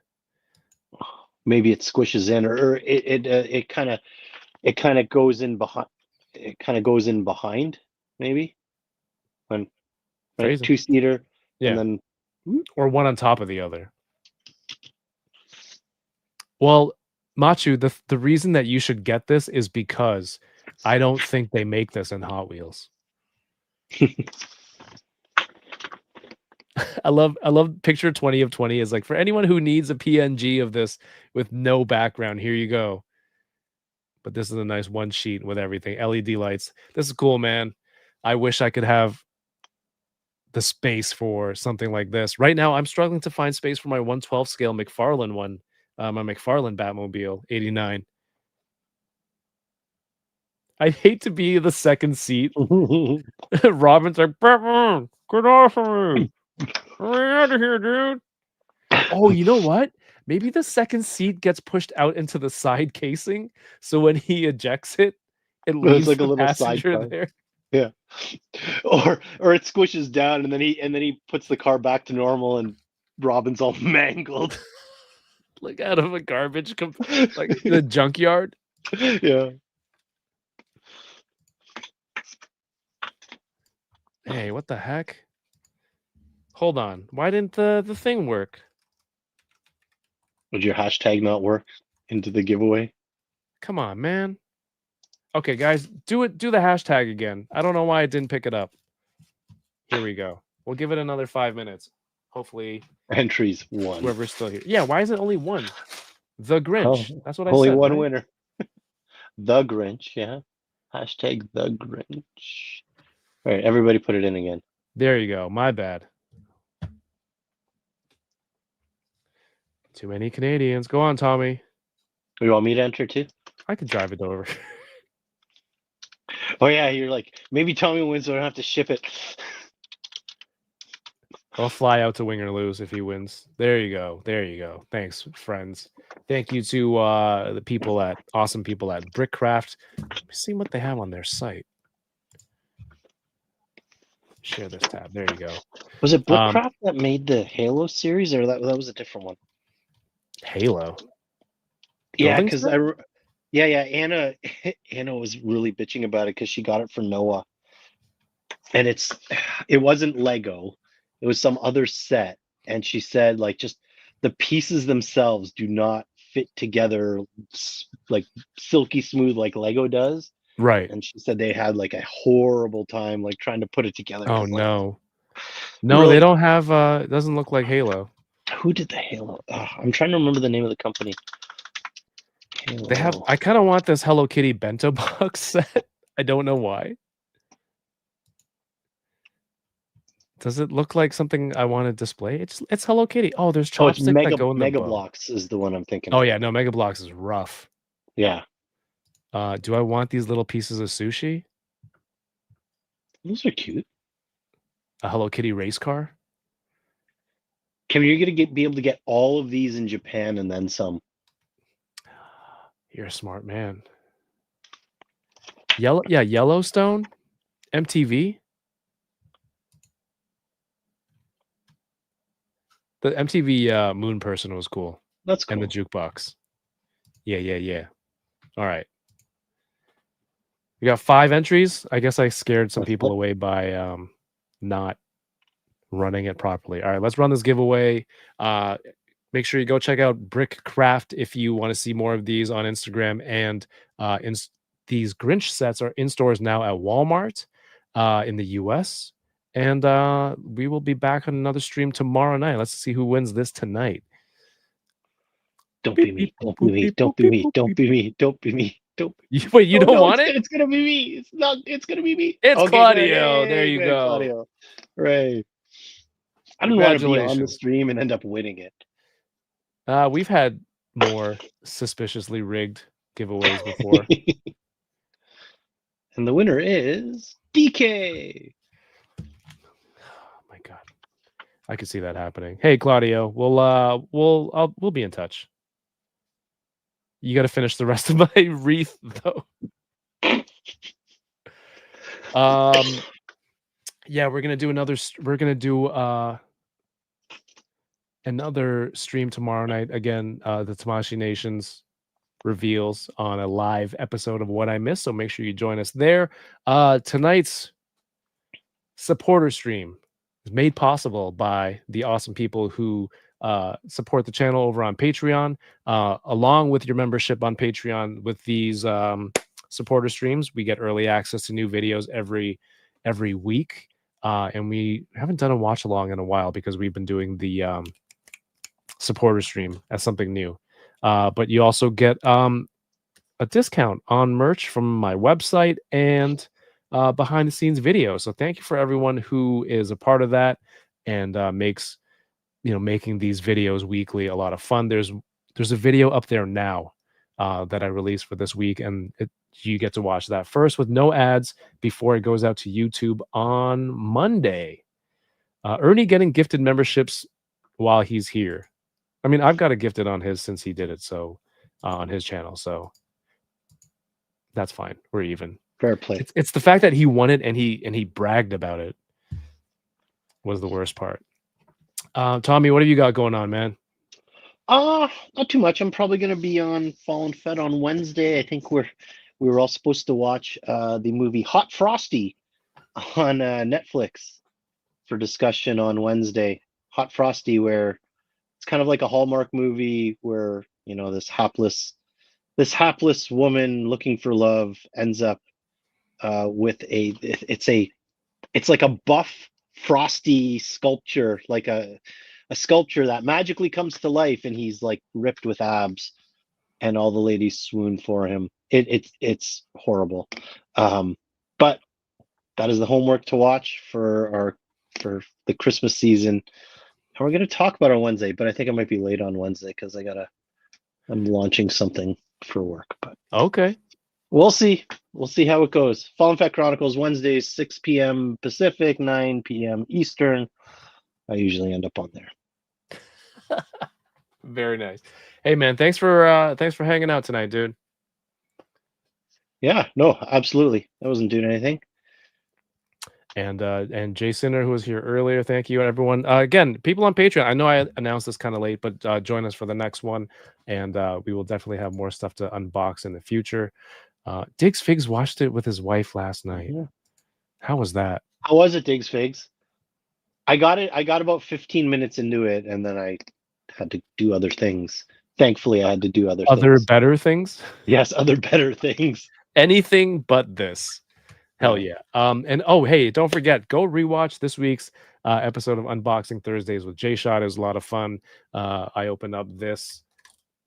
Maybe it squishes in, or it kind of goes in behind. It kind of goes in behind, maybe. When right, two-seater, yeah, and then or one on top of the other. Well, Machu, the reason that you should get this is because I don't think they make this in Hot Wheels. I love picture 20 of 20 is like, for anyone who needs a PNG of this with no background, here you go. But this is a nice one sheet with everything. LED lights. This is cool, man. I wish I could have the space for something like this. Right now, I'm struggling to find space for my 1/12 scale McFarlane one, my McFarlane Batmobile 89. I'd hate to be the second seat. Robin's like, Batman, get off of me. Get out of here, dude. Oh, you know what? Maybe the second seat gets pushed out into the side casing, so when he ejects it, it leaves like the a little passenger side there. Yeah. Or it squishes down and then he puts the car back to normal and Robin's all mangled. Like out of a garbage like the junkyard. Yeah. Hey, what the heck? Hold on. Why didn't the thing work? Would your hashtag not work into the giveaway? Come on, man. Okay, guys, do the hashtag again. I don't know why it didn't pick it up. Here we go. We'll give it another 5 minutes. Hopefully, entries 1. Whoever's still here. Yeah, why is it only 1? The Grinch. That's what I only said. Only one right? winner. The Grinch, yeah. Hashtag the Grinch. All right, everybody put it in again. There you go. My bad. Too many Canadians. Go on, Tommy. You want me to enter too? I could drive it over. Oh yeah, you're like, maybe Tommy wins, so I don't have to ship it. I'll fly out to win or lose if he wins. There you go. There you go. Thanks, friends. Thank you to the awesome people at Brickcraft. Let me see what they have on their site. Share this tab. There you go. Was it Brickcraft that made the Halo series, or that was a different one? Halo. Yeah, because Anna was really bitching about it because she got it for Noah, and it wasn't Lego, it was some other set, and she said like just the pieces themselves do not fit together like silky smooth like Lego does. Right. And she said they had like a horrible time like trying to put it together. Oh no. No, really, they don't have it doesn't look like Halo. Who did the Halo? I'm trying to remember the name of the company. Halo. They have I kind of want this Hello Kitty bento box set. I don't know why. Does it look like something I want to display? It's Hello Kitty. Oh, there's Oh, it's chopsticks that go in the Mega bow. Blocks is the one I'm thinking Oh of. yeah, no, Mega Bloks is rough. Yeah, Do I want these little pieces of sushi? those are cute. A Hello Kitty race car? Kevin, you're gonna be able to get all of these in Japan and then some. You're a smart man. Yellowstone, MTV. The MTV Moon Person was cool, That's and cool. the jukebox. Yeah. All right. We got 5 entries. I guess I scared some people away by not running it properly. All right, let's run this giveaway. Make sure you go check out Brickcraft if you want to see more of these on Instagram. And these Grinch sets are in stores now at Walmart in the US. And we will be back on another stream tomorrow night. Let's see who wins this tonight. Don't be me. Don't be me. Don't be me. Don't be me. Don't be me. Don't. Wait, you don't want it? It's gonna be me. It's not. It's gonna be me. It's Okay, Claudio. good. There you Good, go. Claudio. Right. I don't want to be on the Congratulations. stream and end up winning it. We've had more suspiciously rigged giveaways before. And the winner is DK. Oh my god, I could see that happening. Hey Claudio, we'll be in touch. You got to finish the rest of my wreath though. Yeah, we're gonna do another. We're gonna do another stream tomorrow night. Again, the Tamashii Nations reveals on a live episode of What I Missed. So make sure you join us there. Tonight's supporter stream is made possible by the awesome people who support the channel over on Patreon. Along with your membership on Patreon, with these supporter streams, we get early access to new videos every week. And we haven't done a watch along in a while because we've been doing the supporter stream as something new. But you also get a discount on merch from my website and behind the scenes videos. So thank you for everyone who is a part of that and makes making these videos weekly a lot of fun. There's a video up there now that I released for this week, and you get to watch that first with no ads before it goes out to YouTube on Monday. Ernie getting gifted memberships while he's here. I mean, I've got it gifted on his since he did it, so on his channel, so that's fine. We're even. Fair play. It's the fact that he won it and he bragged about it was the worst part. Tommy, what have you got going on, man? Not too much. I'm probably gonna be on Fallen Fed on Wednesday. I think we were all supposed to watch the movie Hot Frosty on Netflix for discussion on Wednesday. Hot Frosty, where it's kind of like a Hallmark movie where this hapless woman looking for love ends up with it's like a buff Frosty sculpture, like a sculpture that magically comes to life, and he's like ripped with abs, and all the ladies swoon for him. It's horrible, but that is the homework to watch for the Christmas season. And we're going to talk about it on Wednesday, but I think I might be late on Wednesday because I'm launching something for work. But okay, we'll see. We'll see how it goes. Fallen Fat Chronicles Wednesdays, 6 p.m. Pacific, 9 p.m. Eastern. I usually end up on there. Very nice. Hey man, thanks for hanging out tonight, dude. Yeah, no, absolutely. I wasn't doing anything. And Jay Sinner, who was here earlier, thank you everyone. Again, people on Patreon, I know I announced this kind of late, but join us for the next one, and we will definitely have more stuff to unbox in the future. Diggs Figs watched it with his wife last night. Yeah. How was that? How was it, Diggs Figs? I got about 15 minutes into it, and then I had to do other things. Thankfully, I had to do other things. Better things? Yes, other better things. Anything but this. Hell yeah. And oh, hey, don't forget, go rewatch this week's episode of Unboxing Thursdays with Jay Shot. It was a lot of fun. I opened up this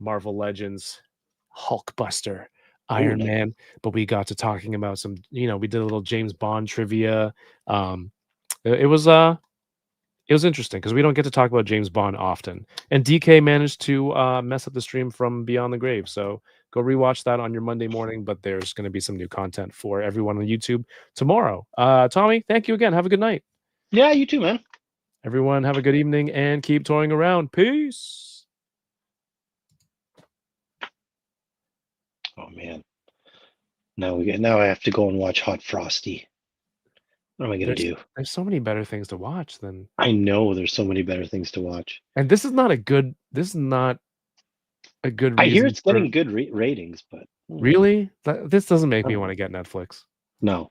Marvel Legends Hulkbuster Iron Man, but we got to talking about some, we did a little James Bond trivia. It was It was interesting because we don't get to talk about James Bond often. And DK managed to mess up the stream from Beyond the Grave. So go rewatch that on your Monday morning. But there's going to be some new content for everyone on YouTube tomorrow. Tommy, thank you again. Have a good night. Yeah, you too, man. Everyone, have a good evening and keep touring around. Peace. Oh man. Now I have to go and watch Hot Frosty. What am I gonna do? There's so many better things to watch than. I know there's so many better things to watch. And this is not a good. This is not a good. I hear reason it's for- getting good ratings, but Really? This doesn't make me want to get Netflix. no.